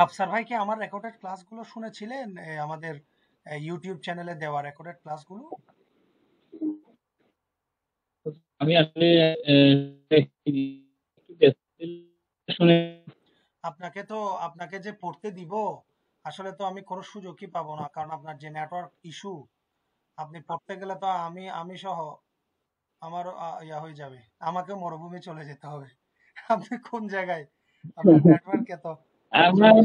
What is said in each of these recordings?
আফসার ভাই কি আমার রেকর্ডেড ক্লাসগুলো শুনেছিলেন? আমাদের ইউটিউব চ্যানেলে দেওয়া রেকর্ডেড ক্লাসগুলো? আমি আসলে শুনে আপনাকে যে পড়তে দিব, আসলে তো আমি কোনো সুযোগই পাবো না, কারণ আপনার যে নেটওয়ার্ক ইস্যু, আপনি পড়তে গেলে তো আমি সহ আমার ইয়া হয়ে যাবে, আমাকে মরুভূমি চলে যেতে হবে। আপনি কোন জায়গায়? আপনার নেটওয়ার্ক এত আমার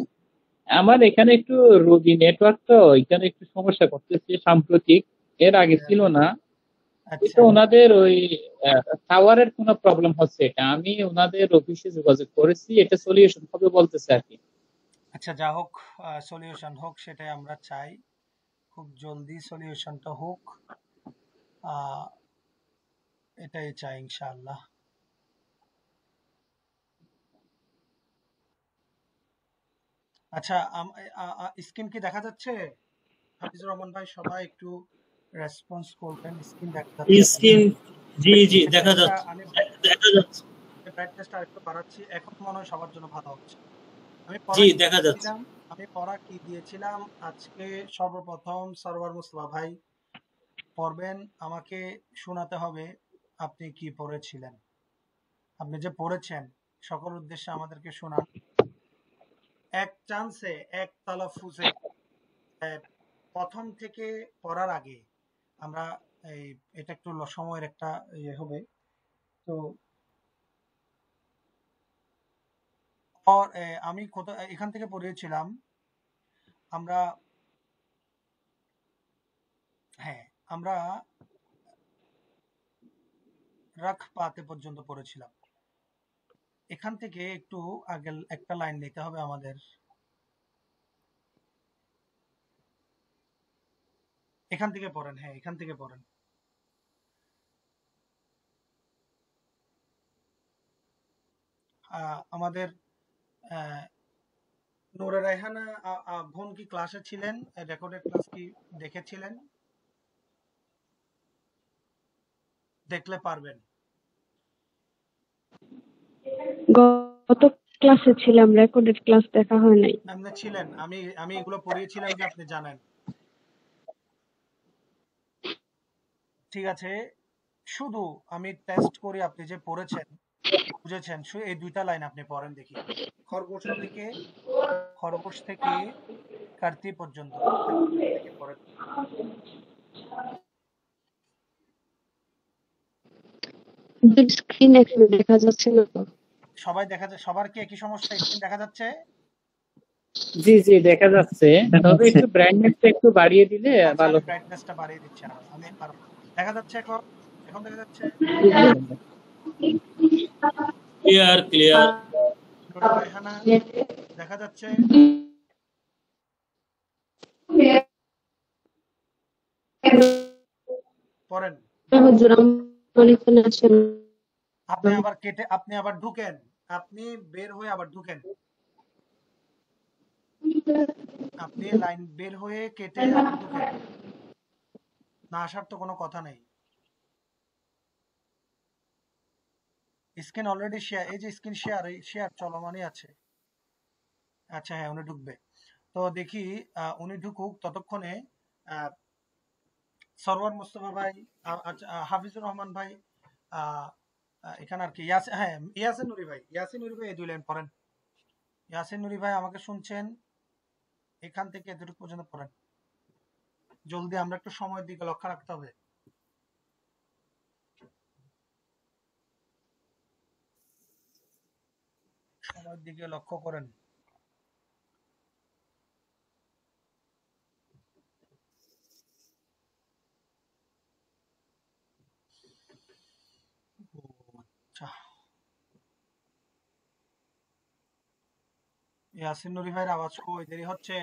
আমার এখানে একটু রোগী নেটওয়ার্ক, তো এখানে একটু সমস্যা করতেছে সাম্প্রতিক। এর আগে ছিল না। আচ্ছা এটা ওনাদের ওই টাওয়ারের কোনো প্রবলেম হচ্ছে। এটা আমি ওনাদের অফিসে যোগাযোগ করেছি, এটা সলিউশন হবে বলতেছে আর কি। আচ্ছা, যা হোক, সলিউশন হোক সেটাই আমরা চাই। খুব জলদি সলিউশনটা হোক, আহ, এটাই চাই ইনশাআল্লাহ। আচ্ছা, স্ক্রিন কি দেখা যাচ্ছে? হাফিজুর রহমান ভাই, সবাই একটু রেসপন্স করবেন। স্ক্রিন দেখা যাচ্ছে কিনা? স্ক্রিন, জি জি দেখা ব্রাইটনেসটা যাচ্ছে, আমি দেখা যাচ্ছে। ব্রাইটনেসটা আরেকটু বাড়াচ্ছি, এখন মনে হয় সবার জন্য ভালো হচ্ছে। আমি জি পড়া কি দেখা যাচ্ছে। দিয়েছিলাম? আমি পড়া কি দিয়েছিলাম আজকে? সর্বপ্রথম সরওয়ার মুস্তফা ভাই পড়বেন, আমাকে শোনাতে হবে আপনি কি পড়েছিলেন। আপনি যে পড়েছেন, সকল উদ্দেশ্যে আমাদেরকে শোনান। এক চান্সে, এক তালাফুজে, প্রথম থেকে পড়ার আগে আমরা এই এটা একটু সময়ের একটা ইয়ে হবে। তো আমি কোথাও এখান থেকে পড়িয়েছিলাম আমরা। হ্যাঁ, আমরা রাখ পাতে পর্যন্ত পড়েছিলাম। এখান থেকে একটু আগে একটা লাইন নিতে হবে আমাদের। এখান থেকে পড়েন, হ্যাঁ এখান থেকে পড়েন। আমাদের আহ, নূরে রায়হানা বোন কি ক্লাসে ছিলেন? রেকর্ডেড ক্লাস কি দেখেছিলেন? দেখলে পারবেন। গত ক্লাসে ছিলাম, রেকর্ডেড ক্লাস দেখা হয় নাই। আপনি ছিলেন, আমি আমি এগুলো পড়িয়েছিলাম যে আপনি জানেন। ঠিক আছে, শুধু আমি টেস্ট করি আপনি যে পড়েছেন, বুঝেছেন। এই দুইটা লাইন আপনি পড়েন দেখি। খরগোশ থেকে খরগোশ থেকে কার্তি পর্যন্ত থেকে পড়েন। স্ক্রিন এখানে দেখা যাচ্ছে না তো। সবাই দেখা যায়? সবার কি একই সমস্যা? স্ক্রিন দেখা যাচ্ছে? জি জি দেখা যাচ্ছে, তবে একটু ব্রাইটনেসটা একটু বাড়িয়ে দিলে আচ্ছা, ভালো আমি হয়। ব্রাইটনেসটা বাড়িয়ে দিচ্ছি আরো। আরো দেখা যাচ্ছে এখন? এখন দেখা যাচ্ছে? Clear clear. নুরে রায়হানা দেখা যাচ্ছে? পড়েন। হুজুর, আমার এখানে আসেন। আপনি আবার ঢুকেন। আপনি বের হয়ে আবার ঢুকেন। আপনি লাইন বের হয়ে কেটে আবার ঢুকেন। না আসার তো কোনো কথা নেই। স্ক্রিন অলরেডি শেয়ার, এই যে স্ক্রিন শেয়ার, এই শেয়ার চলমানই আছে। আচ্ছা হ্যাঁ, উনি ঢুকবে। তো দেখি, উনি ঢুকুক ততক্ষণে। আহ, সরওয়ার মুস্তফা ভাই, আচ্ছা, হাফিজুর রহমান ভাই, আহ, এখানে আর কি হ্যাঁ, ইয়াসিন নুরি ভাই, ইয়াসিন নুরি ভাই এই দুই লাইন পড়েন। ইয়াসিন নুরি ভাই আমাকে শুনছেন? এখান থেকে এতটুকু পর্যন্ত পড়েন জলদি, আমরা একটু সময়ের দিকে লক্ষ্য রাখতে হবে। সময়ের দিকে লক্ষ্য করেন। ও, আচ্ছা, ইয়াসিন নুরি ভাইয়ের আওয়াজ কই? দেরি হচ্ছে?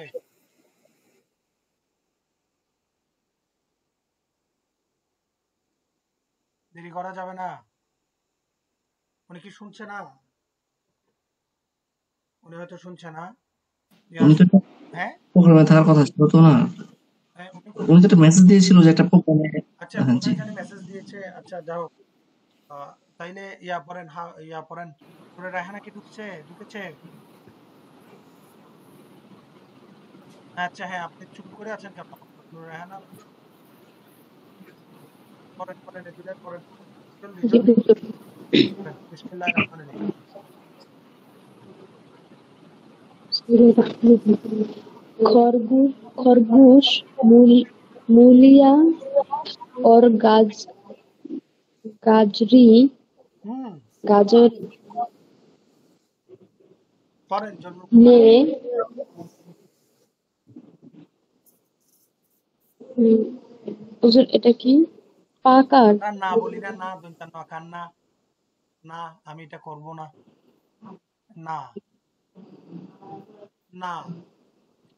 দেরি করা যাবে না। উনি কি শুনছে না? উনি হয়তো শুনছে না। উনি তো হ্যাঁ, প্রোগ্রামে থাকার কথা ছিল তো না। হ্যাঁ, উনি তো একটা মেসেজ দিয়েছিল যে একটা প্রোগ্রামে। আচ্ছা, হ্যাঁ জি। কোথায় জানি মেসেজ দিয়েছে। আচ্ছা, যাও। তাইলে ইয়া পড়েন, ইয়া পড়েন। তোরে রায়হানা কি ঢুকেছে? আচ্ছা হ্যাঁ, আপনি চুপ করে আছেন কেন? নুর রেহানা, পড়েন পড়েন, এই দুটাই পড়েন, জলদি জি জলদি হুজুর। পড়েন। বিসমিল্লাহির রহমানির রহিম। खरगोश खरगोश मूलिया और गाजरी হুম, गाजर পড়েন জলদি। ने হুজুর এটা কি পাকার আমরা না বলি না, না দন্তা ন কান না, না আমি এটা করব না, না না,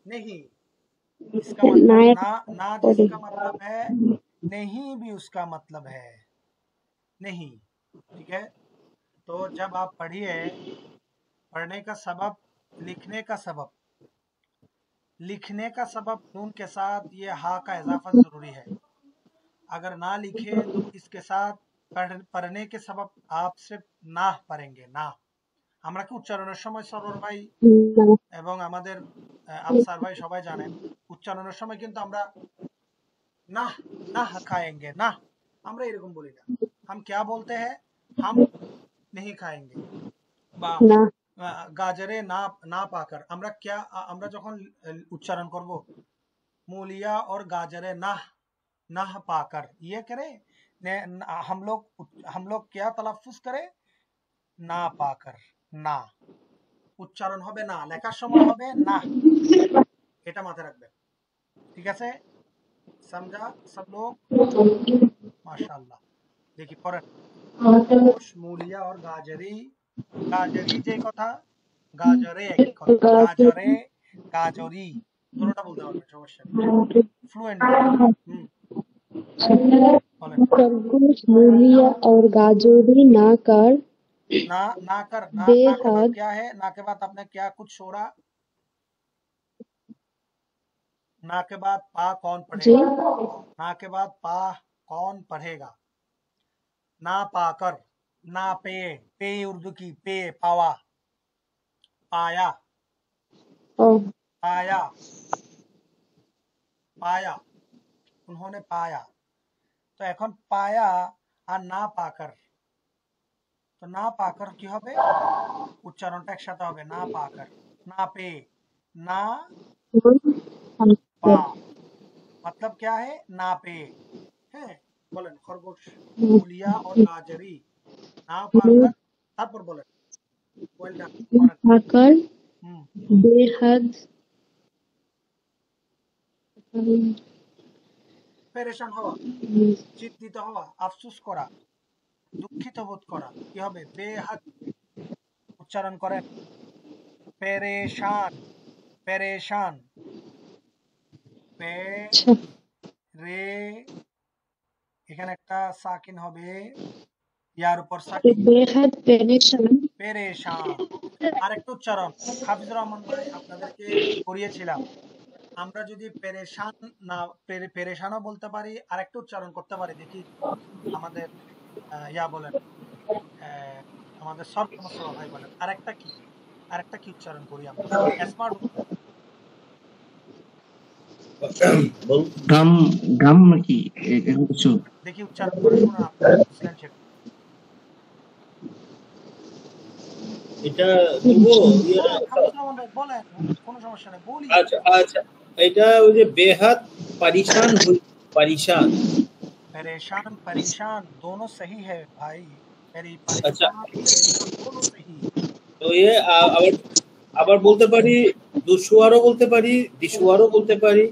नहीं, इसका मतलब नायक ना, ना করে जिसका मतलब है नहीं भी उसका मतलब है नहीं। ठीक है, तो जब आप पढ़िए, पढ़ने का सबब, लिखने का सबब, लिखने का सबब नून के साथ ये हा का इजाफा जरूरी है। अगर ना लिखे तो इसके साथ पढ़ने के सबब आप सिर्फ ना पढ़ेंगे ना। আমরা কি উচ্চারণের সময় সরোর ভাই না এবং আমাদের আফসার ভাই সবাই জানেন, উচ্চারণের সময় কিন্তু আমরা না, না খাएंगे না, আমরা এরকম বলি না। हम क्या बोलते हैं, हम नहीं खाएंगे, বা না গাজরে না, না পাকার আমরা क्या, আমরা যখন উচ্চারণ করব मूलिया और गाजरे ना, ना पाकर, ये करें हम लोग क्या तलफ्फुज करें, না পাকার, না উচ্চারণ হবে না, লেখার সময় হবে না, এটা মাথায় রাখবেন। ঠিক আছে, समझा सब लोग? माशाल्लाह। देखिए পরের मूलिया और गाजरी, গাজরি যে কথা, গাজরে একই কথা, গাজরে গাজরি দুটোটা বলতে পারবেন, সমস্যা নেই, ফ্লুয়েন্টলি। হুম, বলেন। खरगोश मूलिया और गाजरी ना कर ना, ना कर, ना, ना के बाद बेहद क्या है, ना के बाद आपने क्या कुछ छोड़ा, ना के बाद पा कौन जी पढ़ेगा, ना के बाद पा कौन पढ़ेगा, ना पाकर, ना पे, पे उर्दू की पे, पावा, पाया, और पाया, पाया, उन्होंने पाया। তো এখন পায়া আর না পাকার, তো না পাকার কি হবে, উচ্চারণটা একসাথে হবে, না পাকার, না पे, ना पा, मतलब क्या है, ना पे। হ্যাঁ, বলেন খরগোশ, মুলিয়া और গাজরি না পাকার, তারপর বলেন, ওয়েল ডান, করেন। पाकर হুম, बेहद পেরেশান হওয়া, চিন্তিত হওয়া, আফসোস করা, দুঃখিত বোধ করা, কি হবে, বেহাদ, উচ্চারণ করেন, পেরেশান, পেরেশান, পে রে, এখানে একটা সাকিন হবে, ইয়ার উপর সাকিন, बेहद परेशान পেরেশান। আরেকটা উচ্চারণ, হাফিজুর রহমান ভাই আপনাদেরকে করিয়েছিলাম, আমরা যদি পেরেশান না, পেরেশানও বলতে পারি, আরেকটা উচ্চারণ করতে পারি, দেখি আমাদের ইয়া বলেন, আহ, আমাদের সরফ মোস্তফা ভাই বলেন, আরেকটা কি উচ্চারণ করি আমরা, স্মার্ট, বলুন। গাম গাম নাকি এরকম কিছু? দেখি উচ্চারণ করে শোনান, আপনারা বুঝলেন সেটা। এটা দিব বলেন হাফিজুর রহমান ভাই, বলেন, কোনো সমস্যা নেই, বলি। আচ্ছা আচ্ছা, এটা ওই যে বেহাত পরিশান পরিশান। परेशान परेशान दोनों सही है भाई, আচ্ছা, परेशान परेशान दोनों सही। তো আবার আবার বলতে পারি, দুশোয়ারও বলতে পারি, দিশোয়ারও বলতে পারি,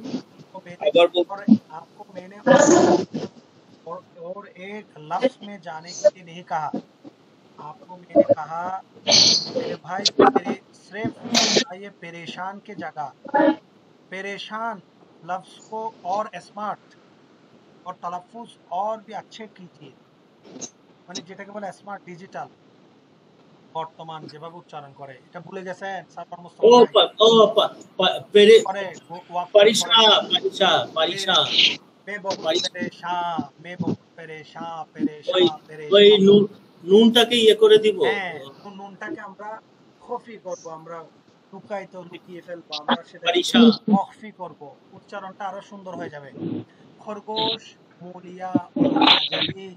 तो मैंने আবার और आपको मैंने और एक लफ्ज में जाने के लिए नहीं कहा, आपको मैंने कहा मेरे भाई, सिर्फ ये परेशान के जगह परेशान लफ्ज को और स्मार्ट और तलफ्फुज और भी अच्छे कीजिए, মানে যেটাকে বলে স্মার্ট ডিজিটাল, বর্তমান যেভাবে উচ্চারণ করে, এটা ভুলে গেছেন সারফার ও মোস্তফা ভাই? ও পেরে করে ওয়াক্ত পরিশা করে, পরিশা পরিশা मैं बहुत परेशान, मैं बहुत परेशान, ওই परेशान ওই परेशान। নুনটাকে ইয়ে করে দিব। হ্যাঁ, নুনটাকে আমরা খফি করব, আমরা লুকায়িত লুকিয়ে ফেলবো, আমরা সেটাকে পারিশান। মখফি করব, উচ্চারণটা আরো সুন্দর হয়ে যাবে। খরগোশ मूलिया उड़ना जबी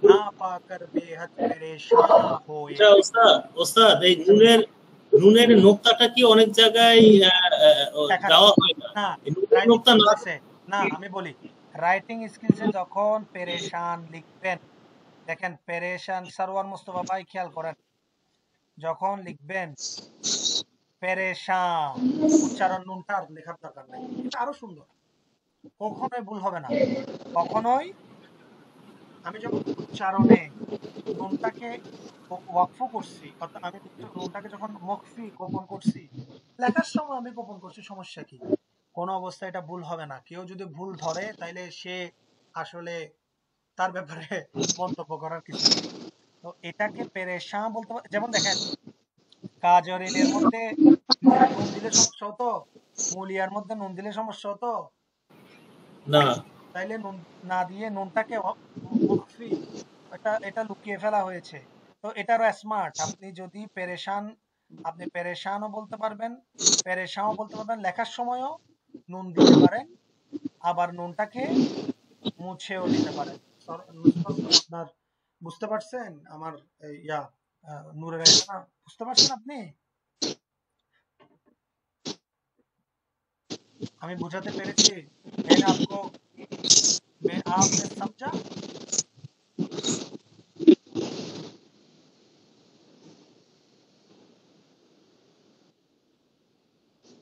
ना पाकर बेहद परेशान होए। আচ্ছা ওস্তাদ, ওস্তাদ এই নুনের নোক্তাটা কি অনেক জায়গায় দেখা দেওয়া হয় না? না, এই নুনের রাইটিং নোক্তা না স্কিলসে না, আমি বলি রাইটিং স্কিলসে যখন পেরেশান লিখবেন, দেখেন পেরেশান, সরওয়ার মুস্তফা ভাই খেয়াল করেন, যখন লিখবেন পেরেশান, উচ্চারণ নুনটা আর লেখার দরকার নাই, এটা আরো সুন্দর, কখনোই ভুল হবে না, কখনোই। আমি যখন উচ্চারণে নুনটাকে ওয়াকফ করছি, অর্থাৎ আমি নুনটাকে যখন মখফি গোপন করছি, লেখার সময় আমি গোপন করছি, সমস্যা কি? কোনো অবস্থায় এটা ভুল হবে না। কেউ যদি ভুল ধরে তাইলে সে আসলে তার ব্যাপারে মন্তব্য করার কিছু নেই। তো এটাকে পেরেশান বলতে পারে। যেমন দেখেন কাজরিনের মধ্যে নুন দিলে সমস্যা হতো, মুলিয়ার মধ্যে নুন দিলে সমস্যা হতো না। তাইলে নুন না দিয়ে নুনটাকে মখফি, এটা লুকিয়ে ফেলা হয়েছে। তো এটারও স্মার্ট, আপনি যদি পেরেশান, আপনি পেরেশানও বলতে পারবেন, পেরেশানও বলতে পারবেন, লেখার সময়ও নুন দিতে পারেন, আবার নুনটাকে মুছেও দিতে পারেন। আপনার বুঝতে পারছেন আমার ইয়া নূরের আয়না, বুঝতে পারছেন আপনি? আমি বুঝাতে পেরেছি? मैंने आपको आपने समझा?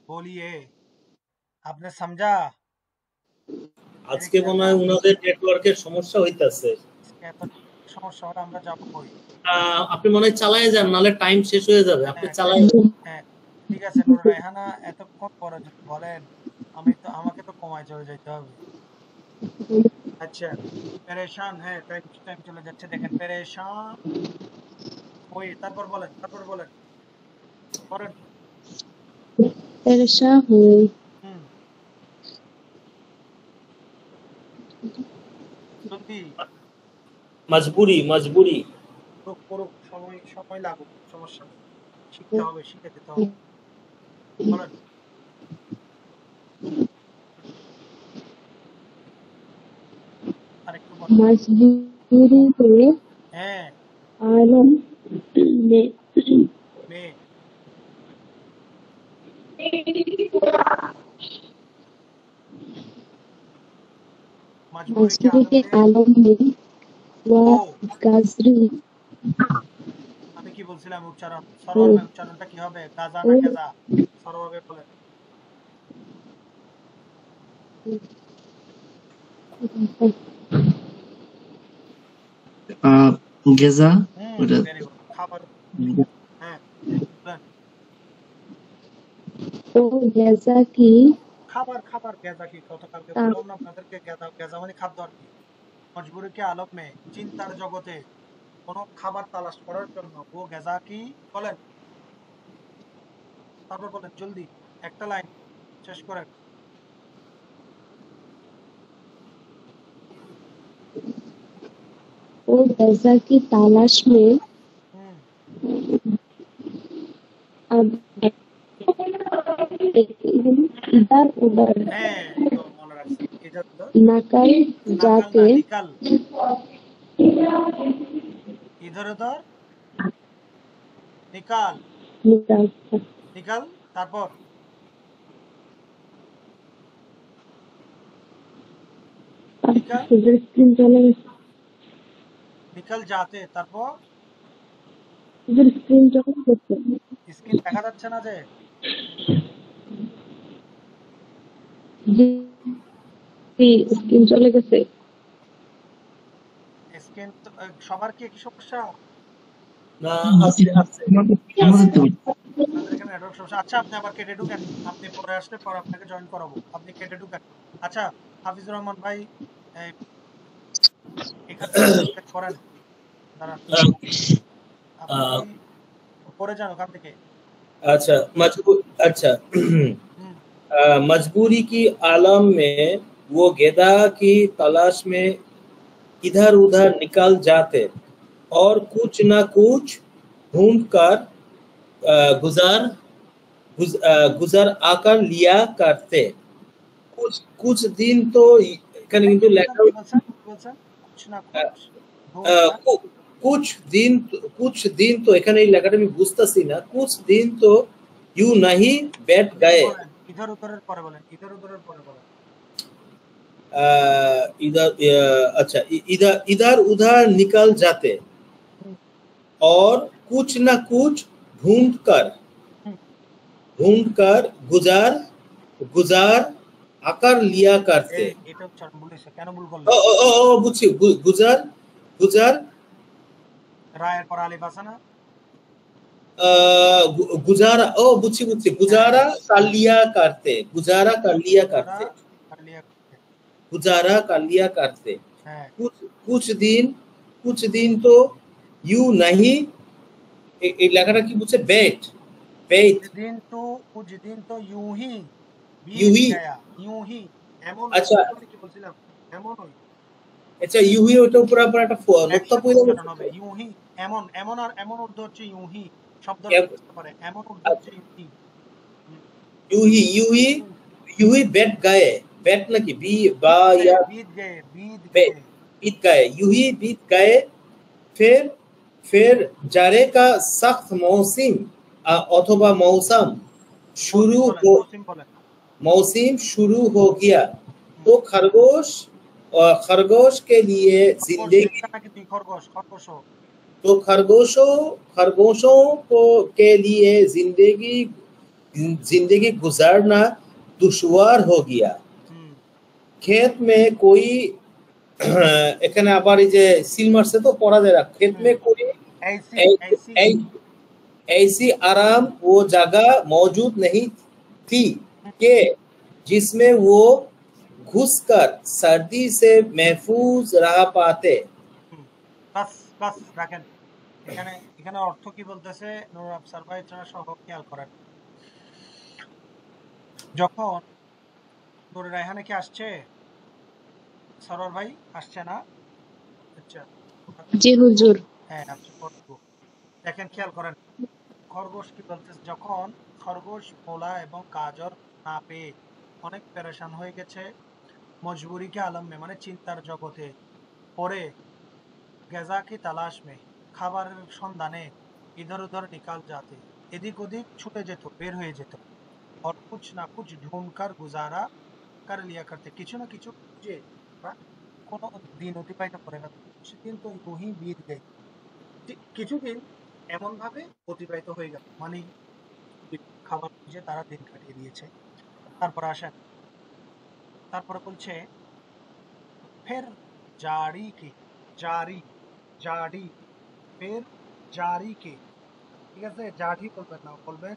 बोलिए, आपने समझा? আজকে মনে হয় ওনাদের নেটওয়ার্কের সমস্যা হইতাছে। এত সমস্যা হলে আমরা যাবো কই? আপনি মনে হয় চালায় যান, নাহলে টাইম শেষ হয়ে যাবে। আপনি চালায় হ্যাঁ ঠিক আছে। নূর রায়হানা এতক্ষণ পরে যদি বলেন, আমাকে তো কমায় চলে যেতে হবে। আচ্ছা, পেরেশান, হ্যাঁ টাইম চলে যাচ্ছে, দেখেন পেরেশান ওই, তারপর বলেন করেন। परेशान हुई হুম, জলদি মজবুরি। করুক, সময় লাগুক, সমস্যা নেই, শিখতে হবে, শিখে যেতে হবে। বলেন। আরেকটু বলেন। मजबूरी में হ্যাঁ, आलम ने মেয়ে मजबूरी के मजबूरी के आलम आलम में ও, गाजरी আমি কি বলছিলাম উচ্চারণ, সরল উচ্চারণটা কি হবে? গাজা না গেজা? সরলভাবে বলেন। গেজা ওটা ভেরি গুড, খাবার। হ্যাঁ বলেন। ओ गैजा की খাবার গেজা কি গতকালকে বললাম না আপনাদেরকে, গেজা মানে খাদ্য আর কি। মজবুরি কে আলম মে, চিন্তার জগতে কোনো খাবার তালাশ করার জন্য, ও গেজা কি বলেন, তারপর বলেন জলদি, একটা লাইন শেষ করেন। ओ गैजा की तलाश में হুম, अब इधर उधर হ্যাঁ তো মনে রাখছি, এটা তো नकल নাকাল जाते না, নিকাল, ইধর উধর নিকাল, निकलता নিকাল, তারপর নিকাল, इधर स्क्रीन चले নিকাল যাতে, তারপর इधर स्क्रीन चले गেছে স্ক্রিন দেখা যাচ্ছে না যে? জি স্ক্রিন চলে গেছে স্ক্রিন সবার কি একই সমস্যা? না, আছে। আমাদের তো আপনাদের এখানে নেটওয়ার্ক সমস্যা। আচ্ছা আপনি আবার কেটে ঢুকেন, আপনি পরে আসলে পরে আপনাকে জয়েন করাবো, আপনি কেটে ঢুকেন। আচ্ছা হাফিজুর রহমান ভাই, এই এখান থেকে select করেন, দাঁড়ান আপনি পরে যান ওখান থেকে। अच्छा হুম, मजबूरी की आलम में वो गेदा की तलाश में इधर उधर निकल जाते और कुछ न कुछ ढूंढ कर गुजार गुजर आकर लिया करते। कुछ कुछ दिन तो এখানে এই কিন্তু কি বলছেন লেখা কি বলছেন কি বলছেন কুছ না কুছ ঢুনকার कुछ दिन तो এখানে এই লেখাটা আমি বুঝতাছি না। कुछ दिन तो यूं नहीं बैठ পরে गए। বলেন ইধর উধরের পরে বলেন ইধর উধরের পরে বলেন इधर अच्छा इधर इधर उधर निकल जाते হুম, और कुछ न कुछ ढूंढ कर হুম। ढूंढ कर गुजार गुजार आकर लिया करते। এই এটা উচ্চারণ ভুল হয়েছে কেন ভুল করলেন বুঝছি গুজার গুজার রায়ের পর আলিফ আছে না गुजारा बुझी बुझी হ্যাঁ गुजारा कर लिया करते गुजारा कर लिया যারা करते আলিয়া করতে गुजारा कर लिया करते। হ্যাঁ कुछ कुछ दिन तो यू नहीं এই লেখাটা কি বুঝছে বেট বেট कुछ दिन तो यूं ही ইউ बीत হি गया यूं ही এমন আচ্ছা আমি কি বলছিলাম এমন ওই আচ্ছা ইউ হি ওটার উপর আবার একটা নোক্তা একসাথে পয়দা উচ্চারণ হবে বলছে ইউं ही এমন এমন আর এমন উর্দু হচ্ছে ইউं ही শব্দ কেম- বুঝতে পারে এমন উর্দু হচ্ছে আচ্ছা ইউं ही হুম, ইউ হি ইউ হি হুম। ইউ হি বেট গায়ে বেট নাকি বি বা ইয়া बीत बेट गए बीत गए यूं ही बीत गए। फिर फिर जारे का सख्त मौसम अथवा मौसम शुरू हो मौसिम बोलें मौसम शुरू हो गया হুম। तो खरगोश के लिए খরগোশ जिंदगी একটা নাকি দুই খরগোশও तो खरगोशों को के लिए जिंदगी जिंदगी गुजारना दुश्वार हो गया। হুম खेत में कोई এখানে আবার এই যে সিল মারছে তো পড়া যায় না। खेत হুম में कोई ऐसी ऐ- ऐसी ऐ- ऐसी आराम वो जगह मौजूद नहीं थी कि जिसमें वो घुसकर सर्दी से महफूज रह पाते। হুম বাস বাস রাখেন এখানে এখানে অর্থ কি বলতেছে নুর আফসার ভাই যারা সহ খেয়াল করেন যখন নুরে রায়হানে কি আসছে সরোয়ার ভাই আসছে না আচ্ছা জি হুজুর। হ্যাঁ আপনি পড়বো দেখেন খেয়াল করেন খরগোশ কি বলতেছে যখন খরগোশ মোলা এবং গাজর না পেয়ে অনেক পেরেশান হয়ে গেছে মজবুরি কে আলম মে মানে চিন্তার জগতে পড়ে গেজা কি তালাশ মে খাবারের সন্ধানে ইধর উধর নিকাল যাতে এদিক ওদিক ছুটে যেত বের হয়ে যেত और कुछ ना कुछ ढूंढकर गुजारा कर लिया करते কিছু না কিছু যে কোনো দিন অতিবাহিত করে না সেদিন তো ইউহি বিত গই কিছুদিন এমন ভাবে অতিবাহিত হয়ে গেল মানে খাবার খুঁজে তারা দিন কাটিয়ে দিয়েছে তারপর আসেন তারপরে বলছে ফের জারি কি জারি জারি ফের জারি কে ঠিক আছে জারি বলবেন না বলবেন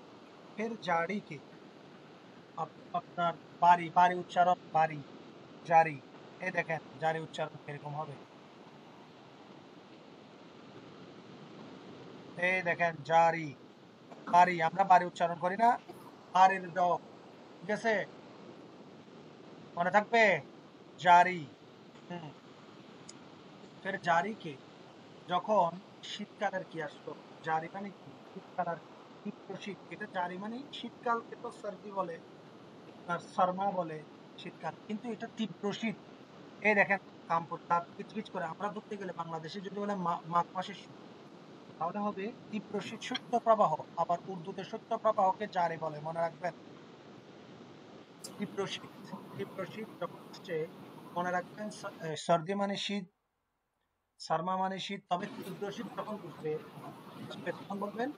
ফের জারি কে আপনার বাড়ি বাড়ি উচ্চারণ বাড়ি জারি এই দেখেন জারি উচ্চারণ কিরকম হবে এই দেখেন জারি বাড়ি আমরা বাড়ি উচ্চারণ করি না বাড়ির ড ঠিক আছে মনে থাকবে জারি হুম ফের জারি কে যখন শীতকালের কি আসলো জারি মানে কি শীতকাল আর তীব্র শীত এটা জারি মানে শীতকালকে তো সর্দি বলে আর শর্মা বলে শীতকাল কিন্তু এটা তীব্র শীত এই দেখেন কামপুর তাপ কিচকিচ করে আমরা ধরতে গেলে বাংলাদেশে যদি বলে মাঘ মাসের শীত তাহলে হবে তীব্র শীত শৈত্য প্রবাহ আবার উর্দুতে শৈত্য প্রবাহকে জারি বলে মনে রাখবেন তীব্র শীত যখন আসছে মনে রাখবেন সর্দি মানে শীত শর্মা মানে শীত তবে তীব্র শীত যখন বুঝবে তখন বলবেন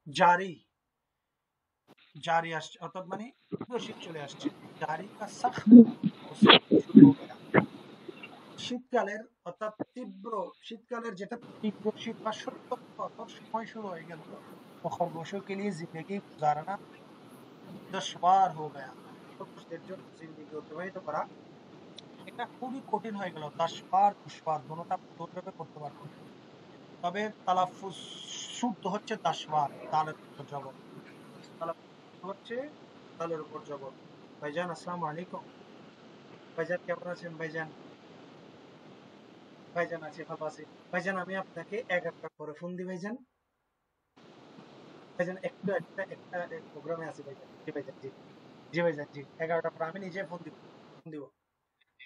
জারি জারি আসছে অর্থাৎ মানে তীব্র শীত চলে আসছে জারি কা সখ্ত মৌসুম শুরু হয়ে গেল শীতকালের অর্থাৎ তীব্র শীতকালের যেটা তীব্র শীত বা সত্য অর্থাৎ সময় শুরু হয়ে গেল तो खरगोशों के लिए जिंदगी गुजारना दुश्वार हो गया খরগোশদের জন্য জিন্দেগি অতিবাহিত করা এটা খুবই কঠিন হয়ে গেল দুশ্বার দুশ্বার দোনোটা দুইভাবে করতে পারবেন তবে তালাফুজ শুদ্ধ হচ্ছে দুশ্বার তালের উপর জবর তালাফুজ হচ্ছে তালের উপর জবর ভাইজান আসসালামু আলাইকুম ভাইজান কেমন আছেন ভাইজান ভাইজান আছে ভালো আছে ভাইজান আমি আপনাকে এক একটা করে ফোন দিই ভাইজান ভাইজান একটু একটা একটা প্রোগ্রামে আছি ভাইজান। জি ভাইজান, জি জি ভাইজান, জি 11টার পর আমি নিজে ফোন দিব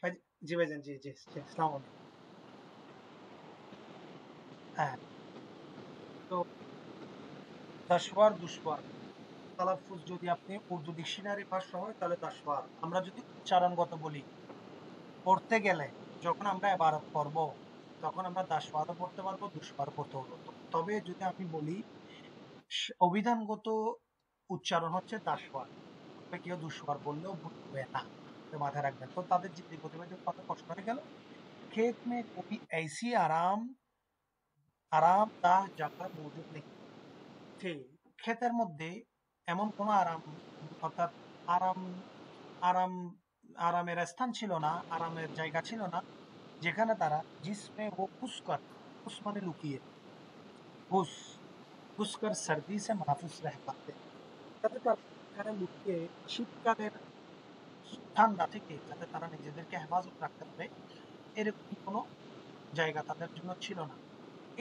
ভাই। জি ভাইজান, জি জি জি, আসসালামু আলাইকুম। হ্যাঁ, তো দাশওয়ার দুশওয়ার তালাফুজ যদি আপনি উর্দু ডিকশনারি ভাষ্য হয় তাহলে দাশওয়ার। আমরা যদি উচ্চারণগত বলি, পড়তে গেলে যখন আমরা এবারত পড়ব তখন আমরা দাশওয়ারও পড়তে পারবো, দুশওয়ারও পড়তে পারবো। তবে যদি আমি বলি অভিধানগত উচ্চারণ হচ্ছে দাশওয়ার, তবে কেউ দুশওয়ার বললেও ভুল হবে না, তো মাথায় রাখবেন। তো তাদের যে প্রতিবাদের কথা প্রশ্ন হয়ে গেল, खेत में कोई ऐसी आराम आरामदाह जगह मौजूद नहीं थी। ক্ষেতের মধ্যে এমন কোনো আরাম অর্থাৎ আরাম আরাম আরামের স্থান ছিল না, আরামের জায়গা ছিল না যেখানে তারা জিসমে ও খুশকর, খুশ মানে লুকিয়ে, খুশ খুশকর সর্দি সে মাহফুজ রহ পাতে, যাতে তারা এখানে লুকিয়ে শীতকালের ঠান্ডা থেকে যাতে তারা নিজেদেরকে হেফাজত রাখতে পারে, এরকম কোনো জায়গা তাদের জন্য ছিল না।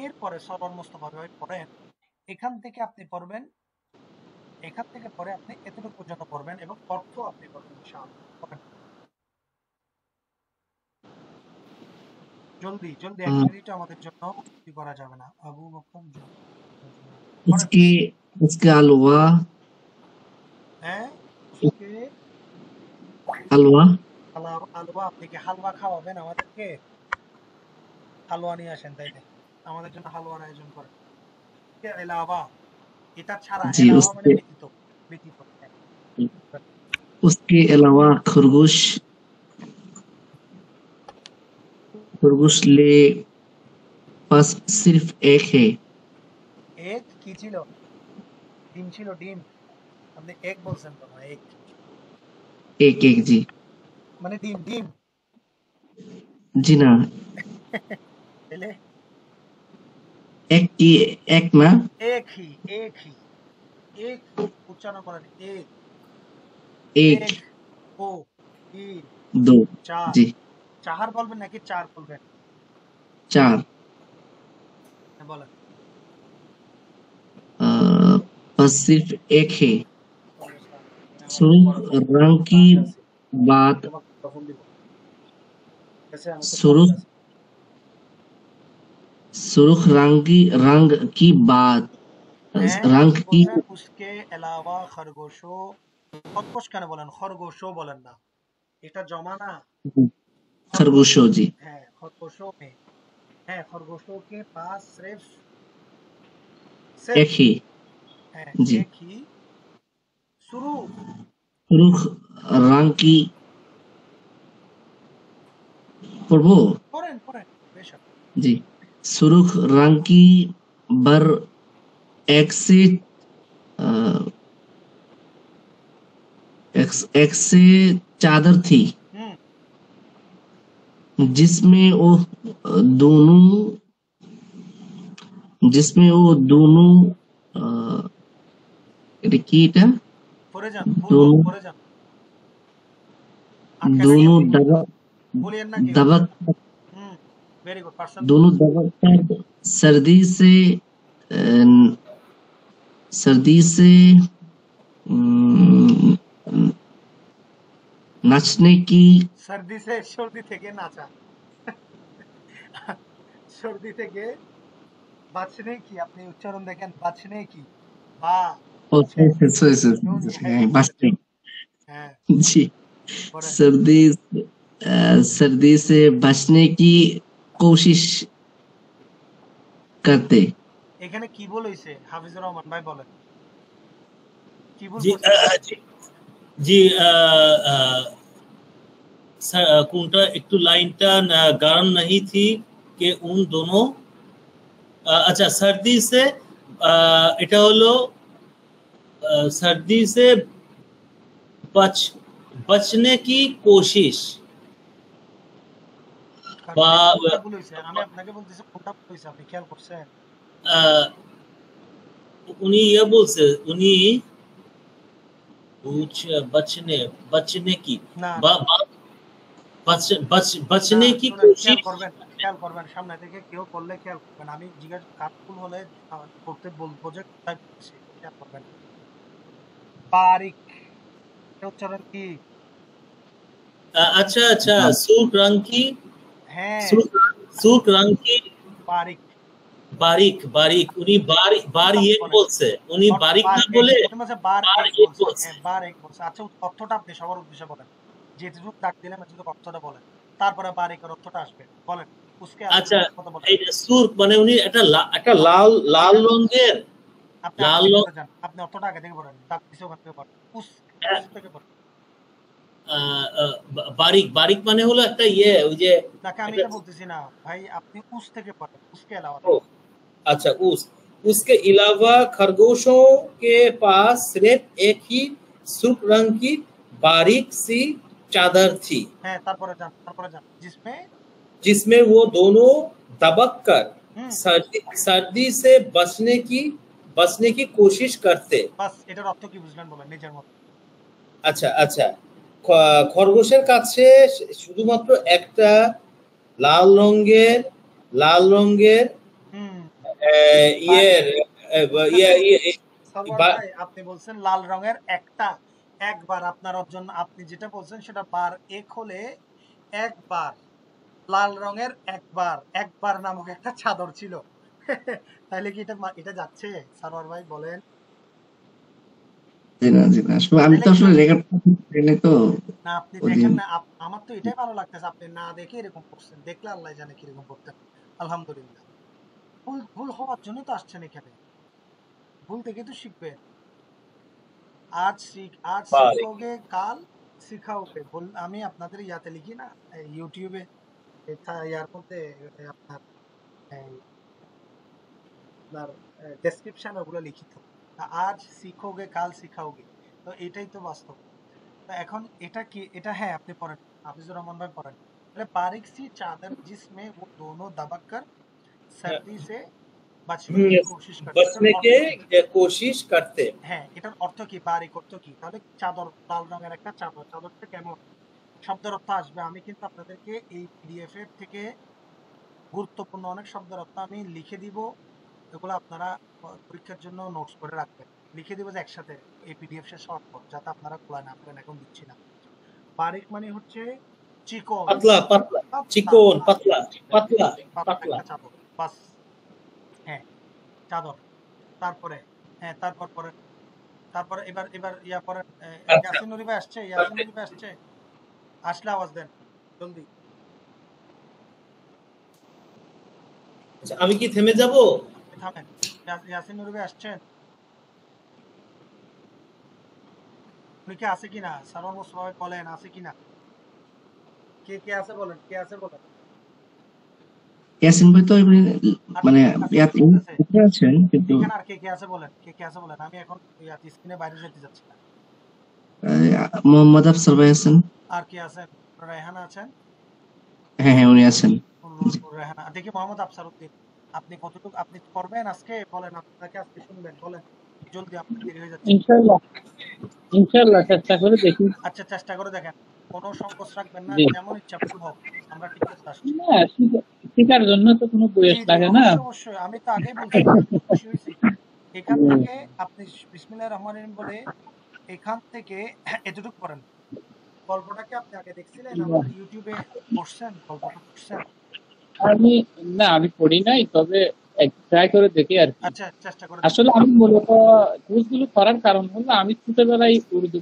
এরপরে সরল মোস্তফা ভাই পড়েন, এখান থেকে আপনি পড়বেন, এখান থেকে পরে আপনি এতটুকু পর্যন্ত পড়বেন এবং অর্থ আপনি পড়বেন ইনশাআল্লাহ। পড়েন জলদি জলদি, 1 মিনিট আমাদের জন্য কি করা যাবে না। আবু বকর পড়েন। इसके इसके अलावा হ্যাঁ, उसके हलवा হালুয়া, আপনি কি হালুয়া খাওয়াবেন আমাদেরকে? হালুয়া নিয়ে আসেন তাইলে, আমাদের জন্য হালুয়ার আয়োজন করেন। কে এলাওয়া, এটা ছাড়া, जी এলাওয়া মানে उसके ব্যতীত, ব্যতীত। হ্যাঁ, उसके अलावा खरगोश खरगोश ले पास सिर्फ एक है। এক কি ছিল? ডিম ছিল, ডিম। আপনি এক বলছেন তো না, এক एक एक जी মানে ডিম, ডিম। जी ना তাহলে एक की एक ना এক হি, এক হি, এক উচ্চারণ করেন, এক एक এক ও তিন दो চার। जी চাহার বলবেন নাকি চার বলবেন? चार হ্যাঁ, বলেন। बस सिर्फ एक है। सुर्ख रंग की बात सुर्ख सुर्ख रंग की बात হ্যাঁ, रंग আপনি की বলছেন উসকে এলাওয়া খরগোশো, খরগোশ কেন বলেন, খরগোশও বলেন না, এটা জমা না। खरगोशों जी হ্যাঁ, খরগোশও में, হ্যাঁ খরগোশों के पास सिर्फ एक सिर्फ ही হ্যাঁ जी एक ही सुरूख, सुर्ख रंग की प्रभु পড়েন পড়েন বেশক। जी सुर्ख रंग की बर एक से अ, एक से चादर थी হুম, जिसमें वो दोनों এটা কি এটা পড়ে যান, ভুল পড়ে যান, আটকে না दोनों গেছি, दबा ভুলিয়েন না কেউ। दबक হুম, ভেরি গুড পার্সন। दोनों दबक कर अ, सर्दी से नाचने की সর্দি সে, সর্দি থেকে নাচা, সর্দি থেকে বাঁচনে কি, আপনি উচ্চারণ দেখেন, বাঁচনে কি বা और बचने হ্যাঁ जी পড়েন। सर्दी से बचने की कोशिश करते এখানে কি ভুল হয়েছে হাফিজুর রহমান ভাই বলেন, কি ভুল जी করছে? जी কোনটা একটু লাইনটা গান नहीं थी कि उन दोनों अच्छा सर्दी से এটা হলো सर्दी से बचने की कोशिश বা কোনটা ভুল হয়েছে? আমি আপনাকে বলতেছি কোনটা ভুল হয়েছে, আপনি খেয়াল করছেন? উনি ইয়ে বলছে, উনি बचने की না बचने की খেয়াল कोशिश করবেন, খেয়াল করবেন, সামনে থেকে কেউ করলে খেয়াল করবেন। আমি জিজ্ঞাসা কাজ ভুল হলে করতে বলবো যে কোথায় বলছি, খেয়াল করবেন। বারিক এটা উচ্চারণ কি? अच्छा अच्छा सूख रंग की হ্যাঁ, सूख रंग की বারিক। बारीक बारीक उन्हीं बार बार আপনি एक বলেন। बोलছে उन्हीं बारीक বার ना এক, बोले উনি বলছে বার बार এক एक বলছে। बोलছে হ্যাঁ, বার এক বলছে। আচ্ছা, অর্থটা আপনি সবার উদ্দেশ্যে বলেন। যেটুকু দাগ দিলাম এতটুকু অর্থটা বলেন। তারপরে বার একের অর্থটা আসবে। বলেন। উসকে আচ্ছা আগে কথা বলেন। এই সুরখ মানে উনি একটা লাল লাল রঙের আপনি আগে লাল থেকে রং বলে যান। আপনি অর্থটা আগে থেকে বলেন। দাগ দিছে ওখান থেকে বলেন। উস থেকে বলেন। বারিক বারিক মানে হলো একটা ইয়ে ওই যে নাকি আমি একটা এটা বলতেছি না ভাই, আপনি উস থেকে পড়েন। उसके अलावा ओ, अच्छा उसके अलावा खरगोशों के पास सिर्फ एक ही सुर्ख रंग की बारीक सी चादर थी হ্যাঁ, তারপরে যান जिसमें वो दोनों दबक कर হুম सर्दी से बचने की कोशिश करते। বাস, এটার অর্থ কি বুঝলেন বলেন নিজের মতো। আচ্ছা আচ্ছা খরগোশের কাছে শুধুমাত্র একটা লাল রঙের হুম ইয়ের ইয়ে ইয়ে সরওয়ার বা- ভাই, আপনি বলছেন লাল রঙের একটা, একবার আপনার জন্য আপনি যেটা বলছেন সেটা বার এক হলে একবার, লাল রঙের একবার নামক একটা চাদর ছিল। তাহলে কি এটা যাচ্ছে সরওয়ার ভাই বলেন? জি না জি না, আসলে আমি তো তাহলে আসলে রেকর্ড ট্রেনে তো না, আপনি ওই দেখেন দিন না, আমার তো এটাই ভালো লাগতেছে, আপনি না দেখে এরকম করছেন, দেখলে আল্লাহ জানে কিরকম করতেন। আলহামদুলিল্লাহ, ভুল ভুল হওয়ার জন্য তো আসছেন এখানে, ভুল থেকে তো শিখবেন। आज বারে। सीखोगे কাল শিখাওগে আমি আপনাদের ইয়াতে লিখি না, ইউটিউবে ইয়ার মধ্যে আপনার আপনার ডেসক্রিপশন ওগুলো লিখিত, আজ শিখোগে কাল শিখাওগে, তো এটাই তো বাস্তব। তো এখন এটা কি, এটা হ্যাঁ আপনি পড়েন, হাফিজুর রহমান ভাই পড়েন। তাহলে बारीक सी चादर जिसमें वो दोनों दबक कर सर्दी से बचने की कोशिश करते, এটার बचने অর্থ কি? के कोशिश करते। হ্যাঁ, এটার অর্থ কি? বারিক অর্থ কি? তাহলে চাদর, লাল রঙের একটা চাদর, চাদরটা কেমন? শব্দের অর্থ আসবে। আমি কিন্তু আপনাদেরকে এই পিডিএফ এর থেকে গুরুত্বপূর্ণ অনেক শব্দের অর্থ আমি লিখে দিব, এগুলো আপনারা পরীক্ষার জন্য নোটস করে রাখবেন। লিখে দিব যে একসাথে এই পিডিএফ শেষ হওয়ার পর, যাতে আপনারা খোলা না করেন, এখন দিচ্ছি না। বারিক মানে হচ্ছে চিকন, पतला पतला चिकन पतला पतला পাতলা पतला একটা চাদর, বাস। হ্যাঁ, চাদর। তারপরে হ্যাঁ, তারপরে এবার এবার ইয়া পরে अच्छा ইয়াসিন নুরি ভাই আসছে, ইয়াসিন নুরি ভাই আসছে, আসলে আওয়াজ দেন জলদি। अच्छा আমি কি থেমে যাব? থামেন, ইয়াসিন নুরি ভাই আসছেন, উনি কি আছে কিনা? সারওয়ার মোস্তফা ভাই বলেন আছে কিনা, কে কে আছে বলেন, কে আছে বলেন। ইয়াসিন ভাই তো এমনি আর মানে আছে, ইয়াতে আছেন কিন্তু এখানে আর কে কে আছে বলেন, কে কে আছে বলেন, আমি এখন স্ক্রিনে বাইরে যেতে যাচ্ছি না। মোহাম্মদ আফসার ভাই আছেন। আর কে আছেন? রায়হানা আছেন? হ্যাঁ হ্যাঁ উনি আছেন। রায়হানা দেখি, মোহাম্মদ আফসার উদ্দিন, আপনি কতটুকু আপনি করবেন আজকে বলেন, আপনাকে আজকে শুনবেন বলেন, জলদি, আপনার দেরি হয়ে যাচ্ছে। ইনশাআল্লাহ ইনশাআল্লাহ চেষ্টা করে দেখি। আচ্ছা, চেষ্টা করে দেখেন, কোনো সংকোচ রাখবেন না, জি। যেমন ইচ্ছা ভুল হোক, আমরা ঠিক করতে আসছি। না, শিখার জন্য তো কোনো জি বয়স জি, লাগে না। অবশ্যই আমি তো আগেই বলছি, আমি খুব খুশি হয়েছি এখান থেকে আপনি বিসমিল্লাহির রহমানির রহিম বলে এখান থেকে এতটুকু করেন। গল্পটাকে আপনি আগে দেখছিলেন, আমাদের ইউটিউবে পড়ছেন, গল্পটা পড়ছেন? আমি পড়ি নাই, তবে ট্রাই করে দেখি আর কি। আচ্ছা, চেষ্টা করে আসলে আমি মূলত কোর্সগুলো করার কারণ হলো আমি ছোটবেলায় উর্দু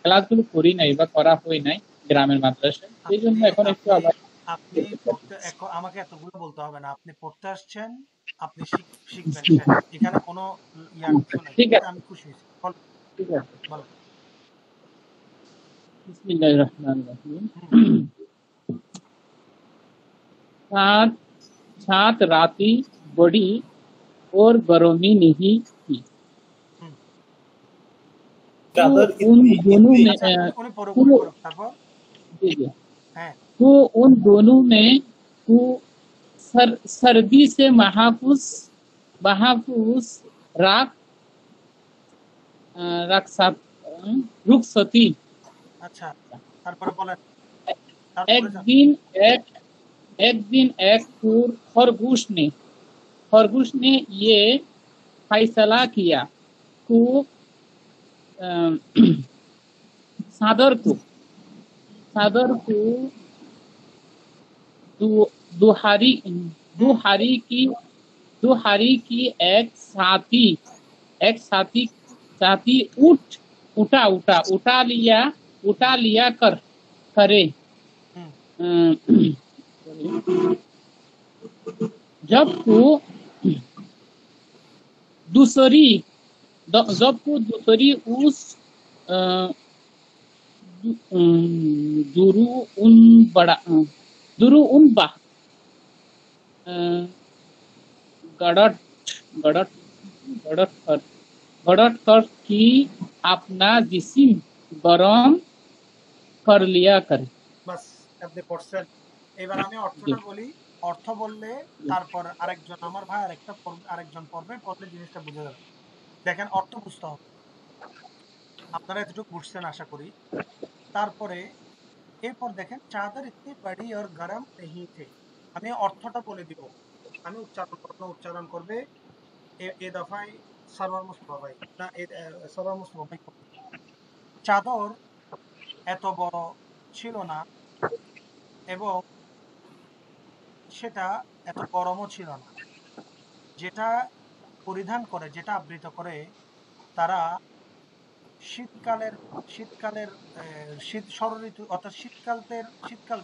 ক্লাসগুলো করি নাই বা করা হয় নাই গ্রামের মাদ্রাসায়, সেই জন্য এখন একটু আবার আপনি পড়তে আমাকে এতগুলো বলতে হবে না, আপনি পড়তে আসছেন, আপনি শিখবেন, এখানে কোনো ইয়ার কিছু নাই। ঠিক আছে, আমি খুশি হয়েছি, বল ঠিক আছে। বল। বিসমিল্লাহির রহমানির রহিম। सात सात राती बड़ी और गर्मी नहीं थी, चादर तो उन दोनों में উনি পড়ো তারপর হ্যাঁ, तो उन दोनों में तो सर्दी से महफूज राख रुखसती। আচ্ছা, তারপরে বলেন। एक दिन एक खरगोश ने ये फैसला किया को चादर को दुहारी दुहारी की एक साथी उठा लिया करे जब को दूसरी उस दुरु उन बा गड़ट कर कि अपना जिस्म गरम कर लिया करे। বাস, আপনি পড়ছেন। এবার আমি অর্থটা বলি। অর্থ বললে তারপর আরেকজন আমার ভাই আরেকজন পড়লে জিনিসটা বুঝে যাবে। দেখেন, অর্থ বুঝতে হবে। আপনারা এতটুকু বুঝছেন আশা করি। তারপরে এরপর দেখেন, চাদর ইতনি বড়ি আর গরম নেহি থে। আমি অর্থটা বলে দিব, আমি উচ্চারণ করবে এ দফায় সরওয়ার মুস্তফা ভাই না, সরওয়ার মুস্তফা ভাই। চাদর এত বড় ছিল না এবং সেটা এত গরমও ছিল না। যেটা পরিধান করে, যেটা আবৃত করে তারা শীতকালের শরৎ ঋতু অর্থাৎ শীতকাল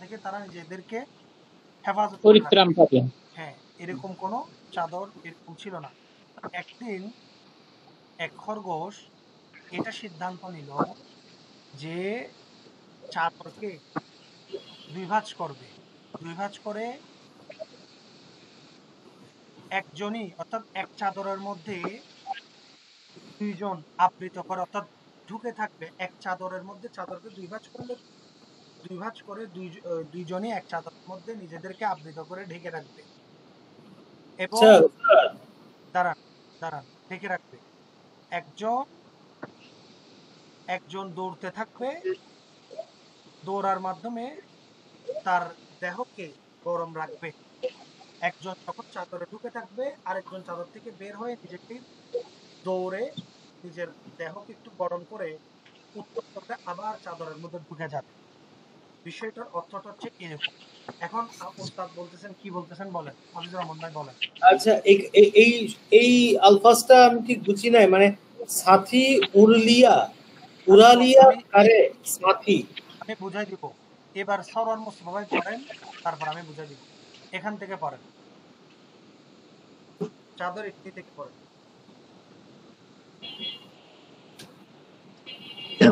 থেকে তারা নিজেদেরকে হেফাজত করে পরিত্রাণ রাখে। পাবে। হ্যাঁ, এরকম কোনো চাদর এরকম ছিল না। একদিন এক খরগোশ এটা সিদ্ধান্ত নিল যে চাদরকে দুই ভাঁজ করে একজনই অর্থাৎ এক চাদরের মধ্যে দুইজন আবৃত করে, অর্থাৎ ঢুকে থাকবে এক চাদরের মধ্যে। চাদরকে দুই ভাঁজ করে দুইজনই এক চাদরের মধ্যে নিজেদেরকে আবৃত করে ঢেকে রাখবে এবং দাঁড়ান ঢেকে রাখবে। একজন দৌড়তে থাকবে, দৌড়ার মাধ্যমে তার দেহকে গরম রাখবে। একজন যখন চাদরে ঢুকে থাকবে, আরেকজন চাদর থেকে বের হয়ে নিজেকে দৌড়ে নিজের দেহকে একটু গরম করে উত্তর করবে, আবার চাদরের মধ্যে ঢুকে যাবে। বিষয়টার অর্থটা হচ্ছে এরকম। এখন ওস্তাদ বলতেছেন, কি বলতেছেন বলেন, হাফিজুর রহমান ভাই বলেন। আচ্ছা, এই আলফাজটা আমি ঠিক বুঝি নাই, মানে সাথী উড়ালিয়া কারে সাথী। আমি বুঝাই দিব। এবার সরওয়ার মুস্তফা ভাই পড়েন, তারপর আমি বুঝাই দিব। এখান থেকে পড়েন, চাদর ইতনি থেকে পড়েন।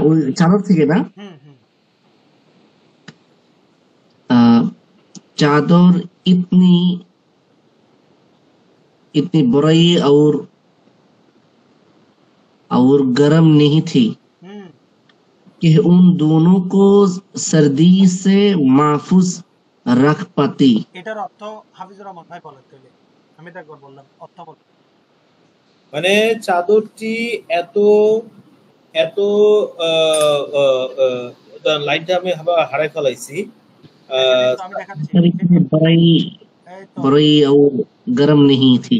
ওই চাদর থেকে না, चादर इतनी बड़ी और गर्म नहीं थी कि उन दोनों को सर्दी से महफूज रख पाती। এটার অর্থ হাফিজুর রহমান ভাই বলেন তাহলে। আমি তো একবার বললাম, অর্থ বলেন। মানে চাদরটি এত এত লাইনটা আমি হারাই ফেলাইছি। আমি দেখাচ্ছি, बड़ी और गर्म नहीं थी।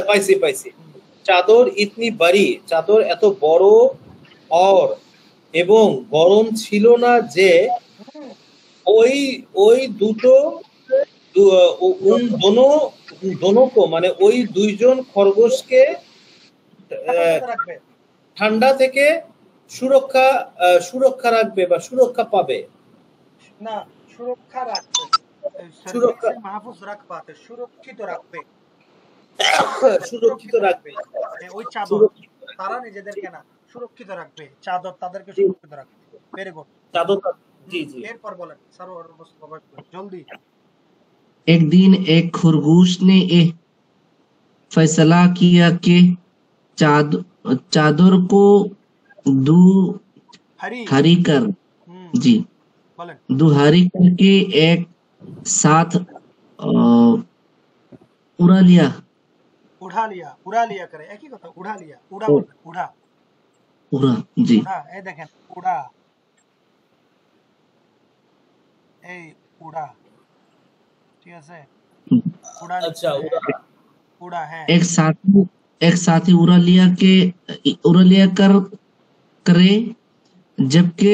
পাইছি। চাদর ইতনি বাড়ি, চাদর এত বড় और এবং গরম ছিল না যে ওই দুটো দোনো মানে ওই দুইজন খরগোশকে ঠান্ডা থেকে সুরক্ষা রাখবে বা সুরক্ষা পাবে না, সুরক্ষা রাখবে, মাহফুজ রাখ পাতে, সুরক্ষিত রাখবে ওই চাদর। তারা নিজেদেরকে না, সুরক্ষিত রাখবে চাদর, তাদেরকে সুরক্ষিত রাখবে। ভেরি গুড চাদর। জি এরপর বলেন সরওয়ার মুস্তফা ভাই, জলদি। एक दिन एक खरगोश ने यह फैसला किया कि चादर को दुहारी करके एक साथ उड़ा लिया करे, एक ही কথা, उड़ा लिया, उड़ा जी, এই দেখেন उड़ा, এই उड़ा, ঠিক আছে, उड़ा। अच्छा, उड़ा है। एक साथी उड़ा लिया करे, जबकि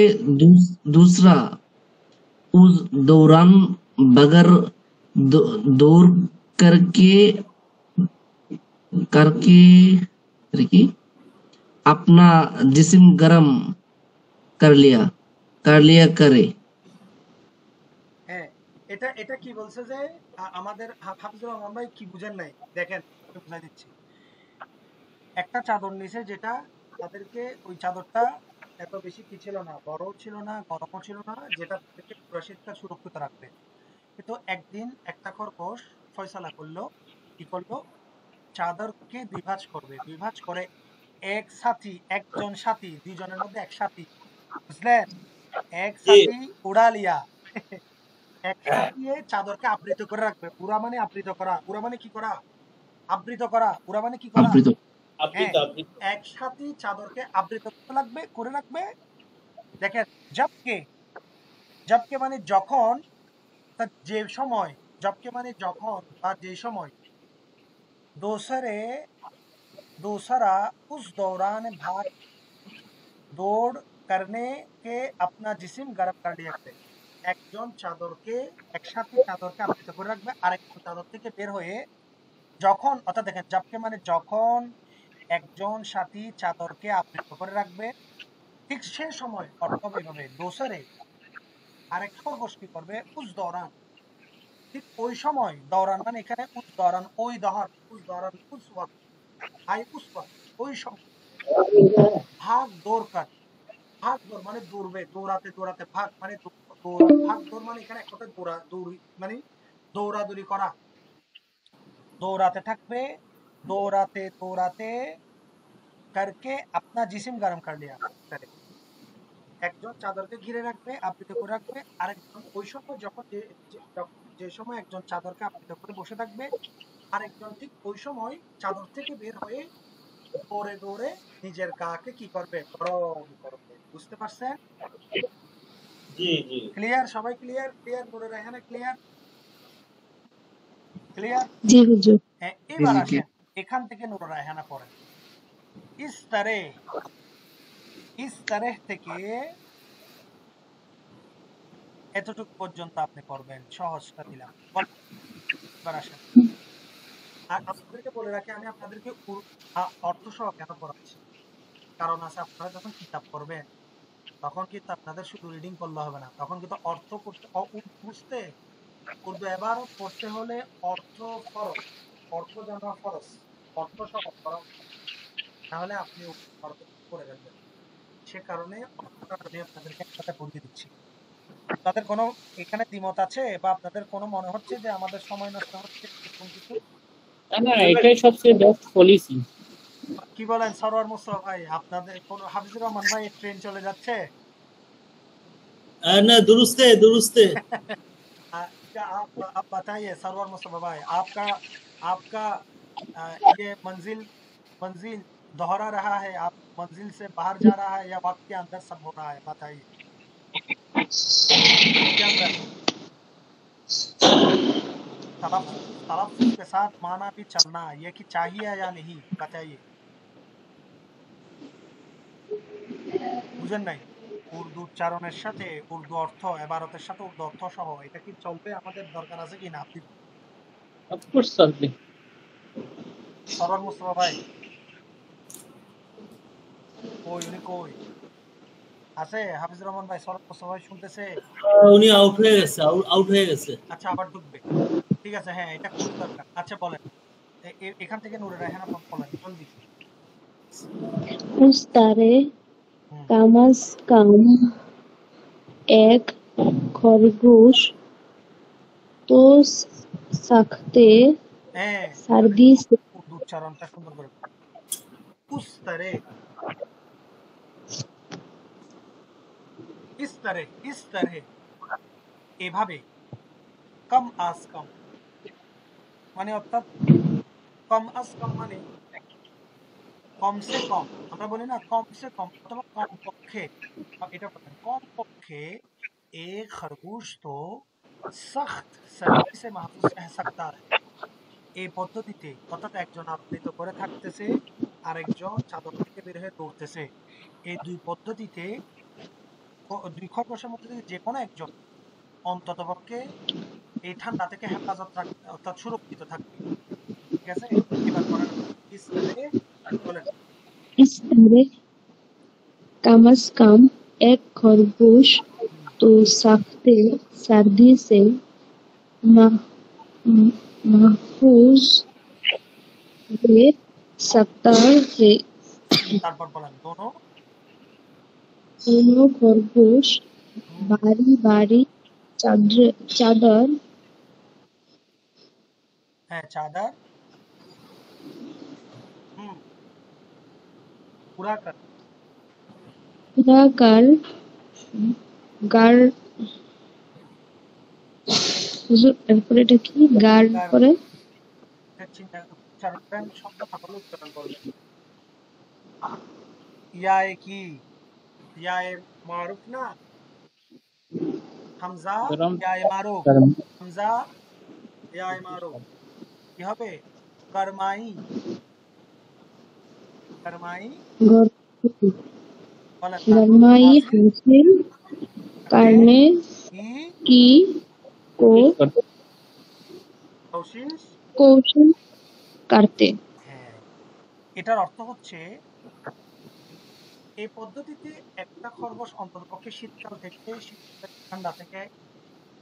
दूसरा उस दौरान बगैर दौड़ करके करके करके अपना जिस्म गर्म कर लिया करे। হ্যাঁ, এটা এটা কি বলছে যে আমাদের হাফিজুর রহমান ভাই কি বুঝেন নাই দেখেন, একটু বুঝাই দিচ্ছি। একটা চাদর নিছে, যেটা তাদেরকে ওই চাদরটা এত বেশি কি ছিল না, বড়ও ছিল না, গরমও ছিল না, যেটা তাদেরকে পুরো শীতটা সুরক্ষিত রাখবে। কিন্তু একদিন একটা খরগোশ ফয়সালা করলো, কি করলো, চাদরকে দুই ভাঁজ করবে, দুই ভাঁজ করে একজন সাথী, দুইজনের মধ্যে এক সাথী, বুঝলেন, এক জি সাথী উড়া লিয়া, এক হ্যাঁ সাথী চাদরকে আবৃত করে রাখবে। উড়া মানে আবৃত করা, উড়া মানে কি করা, আবৃত করা, উড়া মানে কি করা। আবৃত আপনি হ্যাঁ, তো আপনি এক সাথী চাদরকে আবৃত করে রাখবে। দেখেন, জবকে, জবকে মানে যখন, যে সময়, জবকে মানে যখন বা যে সময়, दूसरे दूसरा उस दौरान भाग दौड़ करने के अपना जिस्म गर्म कर लिया करे। একজন চাদরকে, একসাথে চাদরকে আবৃত করে রাখবে, আরেকজন চাদর থেকে বের হয়ে যখন, অর্থাৎ দেখেন জবকে মানে যখন একজন সাথী চাদরকে আবৃত করে রাখবে, ঠিক সে সময় অর্থ এভাবে দোসরে আরেক খরগোশ কি করবে, উস দৌরান, ঠিক ওই সময়, দৌরান মানে এখানে উস দৌরান, ওই দহর, উস দৌরান, উস ওয়াক্ত, উস ওয়াক্ত, ওই সময় ভাগ দৌড় কর, ভাগ দৌড় মানে দৌড়বে, দৌড়াতে দৌড়াতে ভাগ মানে ভাগ দৌড় মানে এখানে এক কথায় দৌড়ি মানে দৌড়াদৌড়ি করা, दौड़ाते থাকবে, দৌড়াতে দৌড়াতে करके अपना जिस्म गरम कर लिया करे। একজন চাদরকে ঘিরে রাখবে, আবৃত করে রাখবে, আরেকজন ওই সময় যখন যে সময় একজন চাদরকে আবৃত করে বসে থাকবে, আরেকজন ঠিক ওই সময় চাদর থেকে বের হয়ে দৌড়ে দৌড়ে নিজের গাকে কি করবে, গরম করবে। বুঝতে পারছেন? জি জি ক্লিয়ার? সবাই ক্লিয়ার? ক্লিয়ার করে রাখেন, ক্লিয়ার? ক্লিয়ার? জি হুজুর। হ্যাঁ, জি এবার জি আসেন এখান থেকে নুর রায়হানা পড়েন। ইস তারেহ থেকে এতটুকু পর্যন্ত আপনি করবেন, সহজটা দিলাম। এবার আসেন, আর আপনাদেরকে বলে রাখি, আমি আপনাদেরকে অর্থ সহ কেন পড়াচ্ছি, কারণ আছে, আপনারা যখন কিতাব পড়বেন তখন কিন্তু আপনাদের শুধু রিডিং করলে হবে না, তখন কিন্তু অর্থ করতে, বুঝতে, উর্দু এবার পড়তে হলে অর্থ ফরজ, অর্থ জানা ফরজ, অর্থ সহ পড়া, তাহলে আপনি অর্থ করে ফেলবেন। সে কারণে অর্থটা আমি আপনাদেরকে একসাথে পড়িয়ে দিচ্ছি। তাদের কোনো এখানে দ্বিমত আছে, বা আপনাদের কোনো মনে হচ্ছে যে আমাদের সময় নষ্ট হচ্ছে এরকম কিছু? না, এটাই সবচেয়ে বেস্ট পলিসি। কি বলেন সরোয়ার মুস্তফা ভাই? আপনাদের কোনো, হাফিজুর রহমান ভাই ট্রেন চলে যাচ্ছে? না, दुरुस्त है दुरुस्त है। क्या आप बताइए सरवर मुस्तफा भाई, आपका आपका ये मंजिल मंजिल दोहरा रहा है, आप मंजिल से बाहर जा रहा है या वक्त के अंदर सब हो रहा है, बताइए। के अंदर तलफ्फुज़ के साथ माना भी चलना, ये कि चाहिए या नहीं, बताइए। বুঝেন নাই? উর্দু উচ্চারণের সাথে উর্দু অর্থ, এবারতের সাথে উর্দু অর্থ সহ এটা কি চলবে, আমাদের দরকার আছে কি না? আপনি অফকোর্স চলবে। সরওয়ার মুস্তফা ভাই কই, উনি কই আছে? হাফিজুর রহমান ভাই, সরওয়ার মুস্তফা ভাই শুনতেছে? উনি আউট হয়ে গেছে, আউট হয়ে গেছে। আচ্ছা, আবার ঢুকবে, ঠিক আছে, হ্যাঁ এটা খুবই দরকার। আচ্ছা বলেন, এখান থেকে নূরে রায়হানা বলেন জলদি। उस तरह হুম, कम अज कम एक खरगोश तो सकते হ্যাঁ सर्दी से উর্দু উচ্চারণটা সুন্দর করে, উস্তারে, ইস্তারে, এভাবে, কম আজ কম মানে, অর্থাৎ কম আজ কম মানে কম সে কম, আমরা বলি না কম সে কম, অথবা কম পক্ষে, এটা বলেন কম পক্ষে एक खरगोश तो सख्त सर्दी से महफूज रह सकता है। এই পদ্ধতিতে অর্থাৎ একজন আবৃত করে থাকতেছে, আরেকজন চাদর থেকে বের হয়ে দৌড়তেছে। এই দুই পদ্ধতিতে দুই খরগোশের মধ্যে থেকে যে কোনো একজন অন্ততপক্ষে এই ঠান্ডা থেকে হেফাজত রাখবে, অর্থাৎ সুরক্ষিত থাকবে। ঠিক আছে, এবার পড়েন আপনি। ইস तरह বলেন। इस तरह कम से कम एक खरगोश হুম, तो सख्त सर्दी से मह- महफूज रह सकता है। তারপর বলেন দোনো। दोनों खरगोश হুম, बारी बारी चादर হ্যাঁ চাদর হুম उड़ाकर उड़ाकर গার হুজুর এরপরে এটা কি গার गार করে চিন্তা উচ্চারণ শব্দ ভালো উচ্চারণ করবেন। ইয়ায়ে কি, ইয়ায়ে মারুফ না, হামজা গরম ইয়ায়ে মারুফ, গরম হামজা ইয়ায়ে মারুফ কি হবে? গরমাই, গরমাই বলেন। তারপর गरमाई हासिल हासिल करने करने की की को कोशिश। कोशिश करते। হ্যাঁ, এটার অর্থ হচ্ছে এই পদ্ধতিতে একটা খরগোশ অন্ততপক্ষে শীতকাল থেকে ঠান্ডা থেকে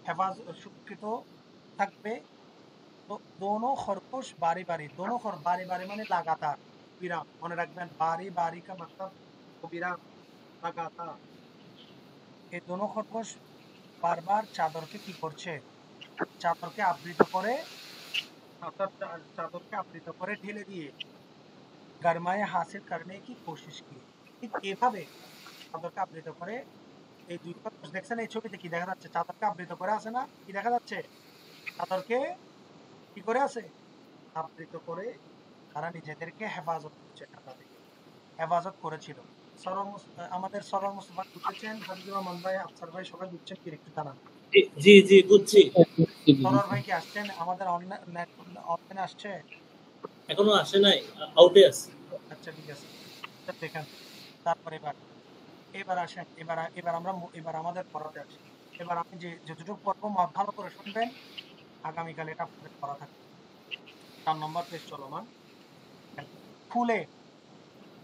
হেফাজত সুরক্ষিত থাকবে। তো দোনো খরগোশ বারি বারি, দোনো বারি বারি মানে লাগাতার, বিরাম মনে রাখবেন, বারি বারি কা मतलब বিরাম লাগাতার। এই দোনো খরগোশ বারবার চাদরকে কি করছে, চাদরকে আবৃত করে, অর্থাৎ চাদরকে আবৃত করে ঢেলে দিয়ে গরমায়ে হাসিল করনে কি কোশিশ কি। ঠিক এভাবে চাদরকে আবৃত করে এই দুই খরগোশ, দেখছেন এই ছবিতে কি দেখা যাচ্ছে? চাদরকে আবৃত করে আছে না, কি দেখা যাচ্ছে? চাদরকে কি করে আছে? আবৃত করে তারা নিজেদেরকে হেফাজত করছে, ঠান্ডা থেকে হেফাজত করেছিল। আমাদের সরল মুস্তফা বুঝতেছেন, হাবিবুর রহমান ভাই, আফসার ভাই সবাই বুঝছেন কি একটু জানান। জি জি বুঝছি। সরল ভাই কি আসছেন আমাদের অনলাইনে আসছে? এখনো আসে নাই, আউটে আছে। আচ্ছা ঠিক আছে, দেখেন। তারপর এবার এবার আসেন, এবার আমরা এবার আমাদের পড়াতে আসি। এবার আমি যে যতটুকু পড়বো ভালো করে শুনবেন, আগামীকাল এটা আপনাদের পড়া থাকবে। 4 নম্বর পেজ চলমান। ফুলে,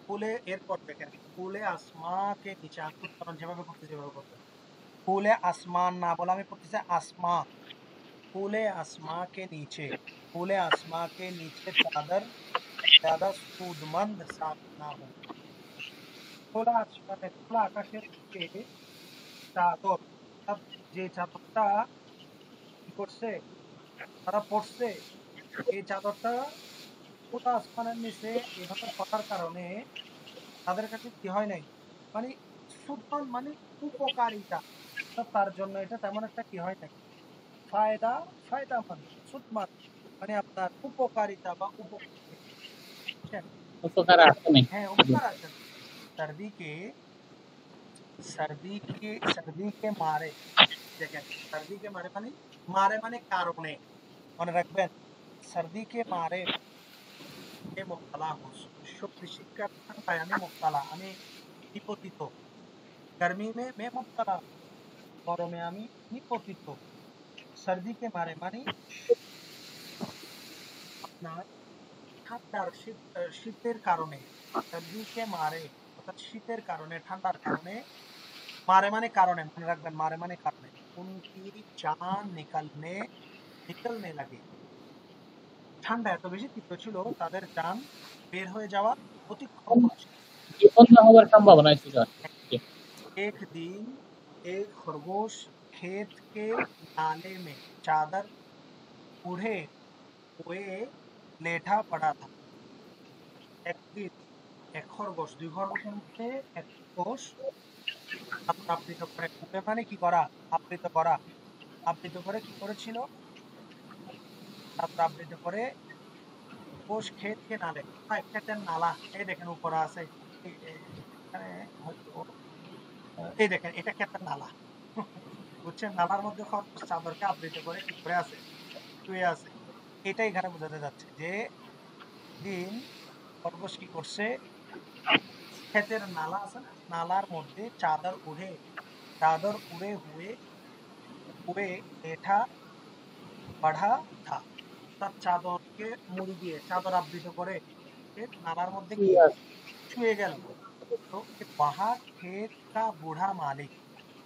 ফুলে এরপর দেখেন, ফুলে आसमां के नीचे আমি উচ্চারণ যেভাবে করতে যেভাবে করতে। ফুলে আসমান না বলে আমি পড়তেছি आसमां। ফুলে आसमां के नीचे, ফুলে आसमां के नीचे चादर ज्यादा सूदमंद साबित ना हो। খোলা আসমানে, খোলা আকাশের নিচে চাদর, অর্থাৎ যে চাদরটা কি করছে, তারা পড়ছে, এই চাদরটা খোলা আসমানের নিচে এভাবে পড়ার কারণে তাদের কাছে কি হয় নাই, মানে সুদমান মানে উপকারিতা, তার জন্য এটা তেমন একটা কি হয় নাই, ফায়দা, ফায়দামান, সুদমান মানে আপনার উপকারিতা বা উপকার, বুঝছেন? উপকার আছে নাকি? হ্যাঁ উপকার আছে। सर्दी के सर्दी के मारे, দেখেন सर्दी के मारे মানে, মারে মানে কারণে, মনে রাখবেন, सर्दी के मारे এ মুবতালা হো, শীতকাল ঠান্ডায় আমি মুবতালা, আমি নিপতিত, गर्मी में मैं मुबतला, গরমে আমি নিপতিত। सर्दी के मारे মানে আপনার ঠান্ডার শীতের কারণে, सर्दी के मारे অর্থাৎ শীতের কারণে, ঠান্ডার কারণে, मारे মানে কারণে, মনে রাখবেন মারে মানে কারণে, उनकी जान निकलने लगे, ঠান্ডা এত বেশি তীব্র ছিল তাদের জান বের হয়ে যাওয়া অতিক্ষণ করছে। বিপন্ন হওয়ার সম্ভাবনা ছিল। एक दिन एक खरगोश खेत के नाले में चादर ओढ़े हुए लेटा पड़ा था। একদিন এক খরগোশ, দুই খরগোশের মধ্যে এক খরগোশ আবৃত করে, ওকে মানে কি করা, আবৃত করা, আবৃত করে কি করেছিল, আবৃত করে কোষ ক্ষেত কে নালে, হ্যাঁ ক্ষেতের নালা, এই দেখেন উপরে আছে, এখানে হয়তো এই দেখেন এটা ক্ষেতের নালা, বুঝছেন? নালার মধ্যে খরগোশ চাদরকে আবৃত করে কি করে আছে, শুয়ে আছে। এটা এখানে বোঝাতে যাচ্ছে যে দিন খরগোশ কি করছে, ক্ষেতের নালা আছে না, নালার মধ্যে চাদর উড়ে হুয়ে হুয়ে এঠা বাড়া থা, তার চাদরকে মুড়ি দিয়ে চাদর আবৃত করে সে নালার মধ্যে কি শুয়ে গেল। তো বাহা ক্ষেত কা বুড়া মালিক,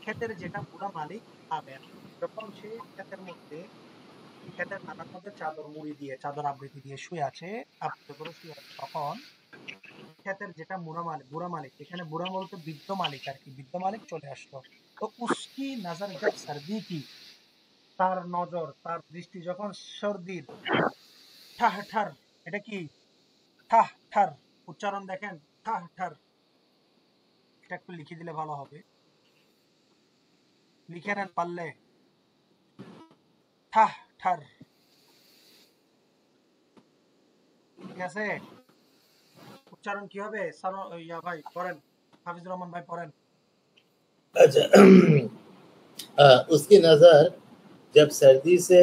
ক্ষেতের যেটা বুড়া মালিক পাবেন, যখন সে ক্ষেতের নালার মধ্যে চাদর মুড়ি দিয়ে চাদর আবৃতি দিয়ে শুয়ে আছে, আবৃত করে শুয়ে আছে, তখন ক্ষেতের যেটা বুড়া মালিক, এখানে বুড়া বলতে বৃদ্ধ মালিক আর কি, বৃদ্ধ মালিক চলে আসলো। তো উস্কি নজর জব সর্দি কি, তার নজর তার দৃষ্টি যখন সর্দির, ঠাহ ঠার, এটা কি ঠাহ ঠার, উচ্চারণ দেখেন, ঠাহ ঠার, এটা একটু লিখে দিলে ভালো হবে, লিখে নেন পারলে, ঠাহ ঠার, ঠিক আছে? উচ্চারণ কি হবে ইয়া ভাই পড়েন, হাফিজুর রহমান ভাই পড়েন। अच्छा उसकी नजर जब सर्दी से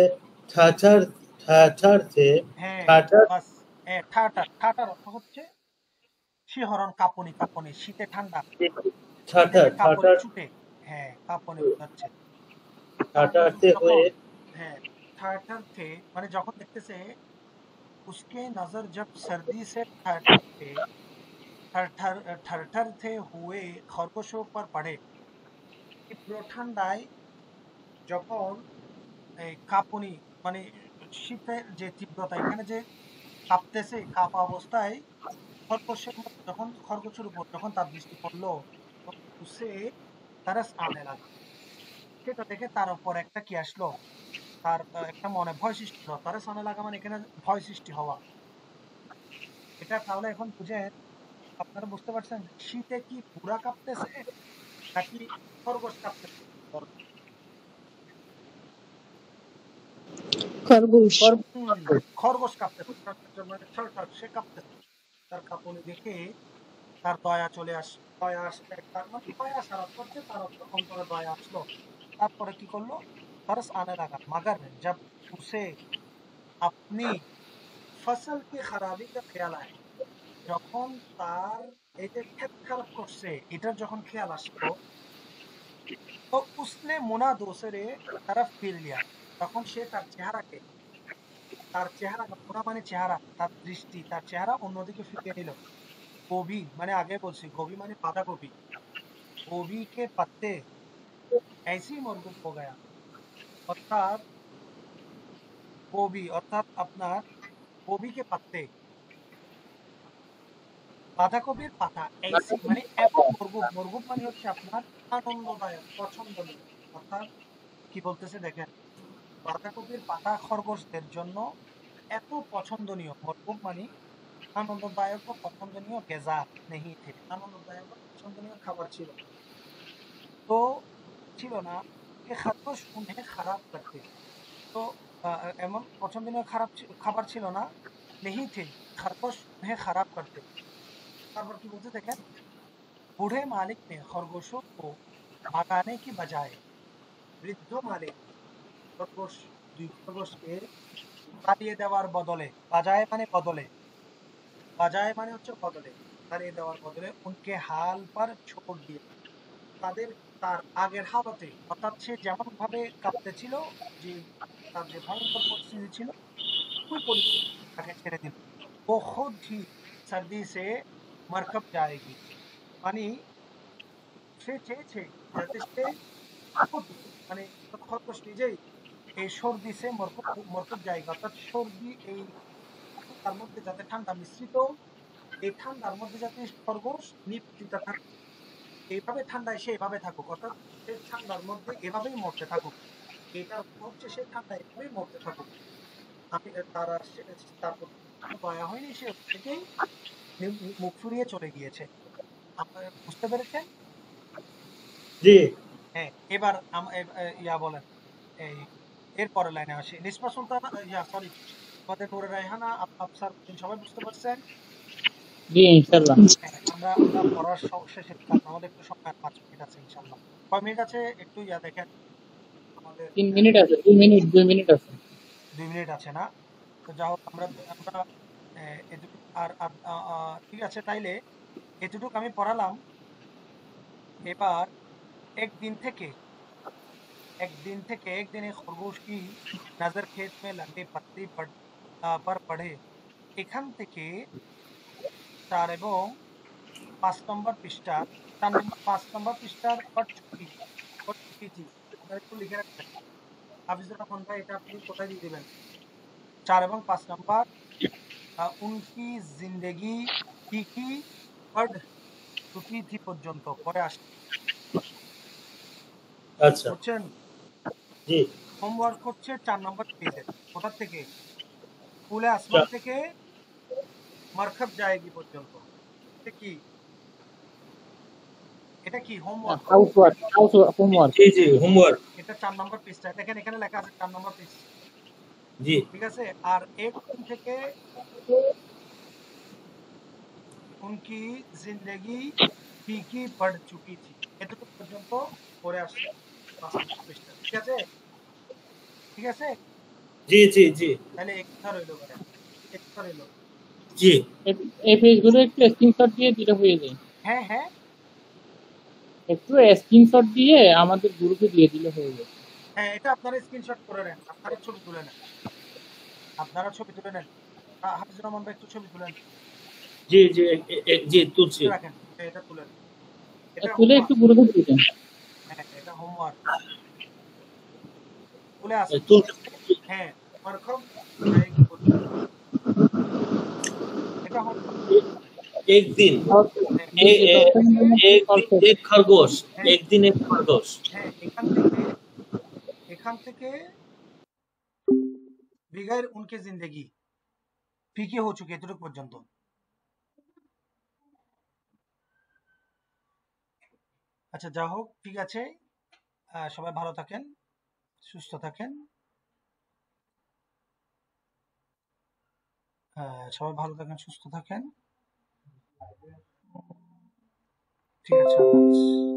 ठाठर ठाठर थे হ্যাঁ, ठाठर বাস। ঠাটার, ঠাটার অর্থ হচ্ছে শিহরণ, কাঁপুনি, কাঁপুনি, শীতে ঠান্ডা, শীতে ठाठर যে কাঁপুনি ठाठर ছুটে, হ্যাঁ কাঁপুনি বোঝাচ্ছে। ठाठर খরগোশ से যখন, हुए হ্যাঁ ঠাঠার থে মানে যখন দেখতেছে, उसके नजर जब सर्दी से ठरठर थे, ठरठर थे हुए খরগোশों पर पड़े, তীব্র ঠান্ডায় যখন এই কাঁপুনি মানে শীতের যে তীব্রতা, এখানে যে কাঁপতেছে, কাঁপা অবস্থায় খরগোশের উপর যখন তার দৃষ্টি পড়লো, উসে তারাস আনে লাগা, সেটা দেখে তার উপর একটা কি আসলো, তার একটা মনে ভয় সৃষ্টি হলো। তারাস আনে লাগা মানে এখানে ভয় সৃষ্টি হওয়া। এটা তাহলে এখন বুঝেন, আপনারা বুঝতে পারছেন শীতে কি বুড়া কাঁপতেছে নাকি খরগোশ কাঁপতেছে? খরগোশ। হুম, খরগোশ কাঁপতেছে, মানে থরথর সে কাঁপতেছে। তার কাঁপুনি দেখে তার দয়া চলে দয়া আসলে, তার মানে দয়া আসার অর্থ হচ্ছে তার অন্তরে দয়া আসলো। তারপরে কি করলো, तरस आने लगा, मगर जब उसे अपनी फसल की खराबी का ख्याल आया, যখন তার এই যে ক্ষেত খারাপ করছে এটার যখন খেয়াল আসলো, তো উসনে মুনা দোসরে तरफ फिर लिया, তখন সে তার চেহারা মুনা মানে চেহারা, তার দৃষ্টি তার চেহারা অন্যদিকে ফিরিয়ে নিল। গোবি মানে আগে বলছি, গোবি মানে বাঁধাকপি, গোবি কে पत्ते ऐसे ही मरगूब हो गया, অর্থাৎ অর্থাৎ আপনার গোবিকে পাত্তে, বাঁধাকপির পাতা, এইসি মানে এবং মরগুব মানে হচ্ছে আপনার আনন্দদায়ক, পছন্দনীয়। অর্থাৎ কি বলতেছে দেখেন, বাঁধাকপির পাতা খরগোশদের জন্য এত পছন্দনীয়, মরগুব মানে আনন্দদায়ক ও পছন্দনীয়, গেজা নেহি থে, আনন্দদায়ক ও পছন্দনীয় খাবার ছিল, তো ছিল না, এ খরগোশ উन्हें খারাপ করতে, তো এমন পছন্দনীয় খাবার ছিল না, নেহি থে খরগোশ উन्हें খারাপ করতে। তারপর কি বলতে দেখেন, बूढ़े मालिक ने खरगोशों को भगाने की बजाय, বৃদ্ধ মালিক খরগোশ দুই খরগোশকে তাড়িয়ে দেওয়ার বদলে, বাজায় মানে হচ্ছে বদলে, তাড়িয়ে দেওয়ার বদলে উনকে হাল পার ছোড় দিয়ে, তাদের তার আগের হালতে, অর্থাৎ সে যেমন ভাবে কাঁপতেছিল, যে তার যে ভয়ঙ্কর পরিস্থিতি ছিল, ওই পরিস্থিতি তাকে ছেড়ে দিল। ও খুদ ही सर्दी से मरकब जाएगी, মানে সে চেয়েছে যাতে সে খুদ মানে খরগোশ নিজেই এই সর্দি সে মরকুব জায়গা, অর্থাৎ সর্দি এই তার মধ্যে যাতে ঠান্ডা মিশ্রিত, এই ঠান্ডার মধ্যে যাতে খরগোশ নিপতিত থাকে, এইভাবে ঠান্ডায় সে এভাবে থাকুক, অর্থাৎ সে ঠান্ডার মধ্যে এভাবেই মরতে থাকুক, এটার অর্থ হচ্ছে সে ঠান্ডা এভাবেই মরতে থাকুক। আমি তার প্রতি কোনো দয়া হয়নি, সে ওর থেকেই মুখ ফুরিয়ে চলে গিয়েছে। আপনারা বুঝতে পেরেছেন? जी হ্যাঁ, এবার ইয়া বলেন, এই এরপরের লাইনে আসি। নিসবা সুলতানা, সরি, আমাদের নূরে রায়হানা, আফসার উদ্দিন, সবাই বুঝতে পারছেন? জি ইনশাআল্লাহ। হ্যাঁ, আমরা পড়ার শেষে, কারণ আমাদের একটু সময় 5 মিনিট আছে ইনশাআল্লাহ। কয় মিনিট আছে একটু দেখেন, আমাদের 3 মিনিট আছে, 2 মিনিট আছে। 2 মিনিট আছে না? তো যা হোক আমরা আমরা এতটুকু আর ঠিক আছে, তাইলে এতটুকু আমি পড়ালাম। এবার একদিন থেকে एक दिन एक खरगोश की नजर खेत में लगे पत्ती पर पड़े। এখান থেকে 4 এবং 5 নম্বর পৃষ্ঠা, 5 নম্বর পৃষ্ঠার পটচুকি থি, আপনারা একটু লিখে রাখবেন। হাফিজুর রহমান ভাই, এটা আপনি কোথায় দিয়ে দেবেন? 4 এবং 5 নম্বর, উনকি জিন্দেগি ফিকি পড় চুকি থি পর্যন্ত পরে আসছে, আচ্ছা, বুঝছেন? জি। হোমওয়ার্ক হচ্ছে 4 নম্বর পেজের, কোথা থেকে? ফুলে আসমান থেকে মারখাব জায়েগি পর্যন্ত। এটা কি? এটা কি হোমওয়ার্ক? হোমওয়ার্ক। জি জি, হোমওয়ার্ক। এটা 4 নম্বর পৃষ্ঠা, দেখেন এখানে লেখা আছে 4 নম্বর পৃষ্ঠা, জি ঠিক আছে? আর এক দিন থেকে উনকি জিন্দেগি ফিকি পড় চুকি থি, এতটুকু পর্যন্ত পড়ে আসছে 5 নম্বর পৃষ্ঠা, ঠিক আছে? ঠিক আছে, জি জি জি তাহলে এক কথা রইলো ভাইয়া, এক কথা রইলো। জি। এই পেজগুলো একটু স্ক্রিনশট দিয়ে দিলে হয়ে যায়। হ্যাঁ হ্যাঁ, একটু স্ক্রিনশট দিয়ে আমাদের গ্রুপে দিয়ে দিলে হয়ে যায়। হ্যাঁ, এটা আপনারা স্ক্রিনশট করে নেন, আপনারা ছবি তুলে নেন, আপনারা ছবি তুলে নেন। হাফিজুর রহমান ভাই একটু ছবি তুলেন, জি জি জি, তুলছি। রাখেন, এটা তুলেন, এটা তুলে একটু গ্রুপে দিয়ে দেন। হ্যাঁ, এটা হোমওয়ার্ক তুলে আসেন। তুলছি। হ্যাঁ, মারখাব জায়েগি পর্যন্ত, এটা হোমওয়ার্ক। एक दिन एक खरगोश, হ্যাঁ एक दिन एक खरगोश। হ্যাঁ, এখান থেকে बिगैर उनके जिंदगी फीकी हो चुकी है এতটুকু পর্যন্ত। আচ্ছা, যা হোক, ঠিক আছে, সবাই ভালো থাকেন, সুস্থ থাকেন, সবাই ভালো থাকেন, সুস্থ থাকেন, ঠিক আছে, আল্লাহ হাফেজ।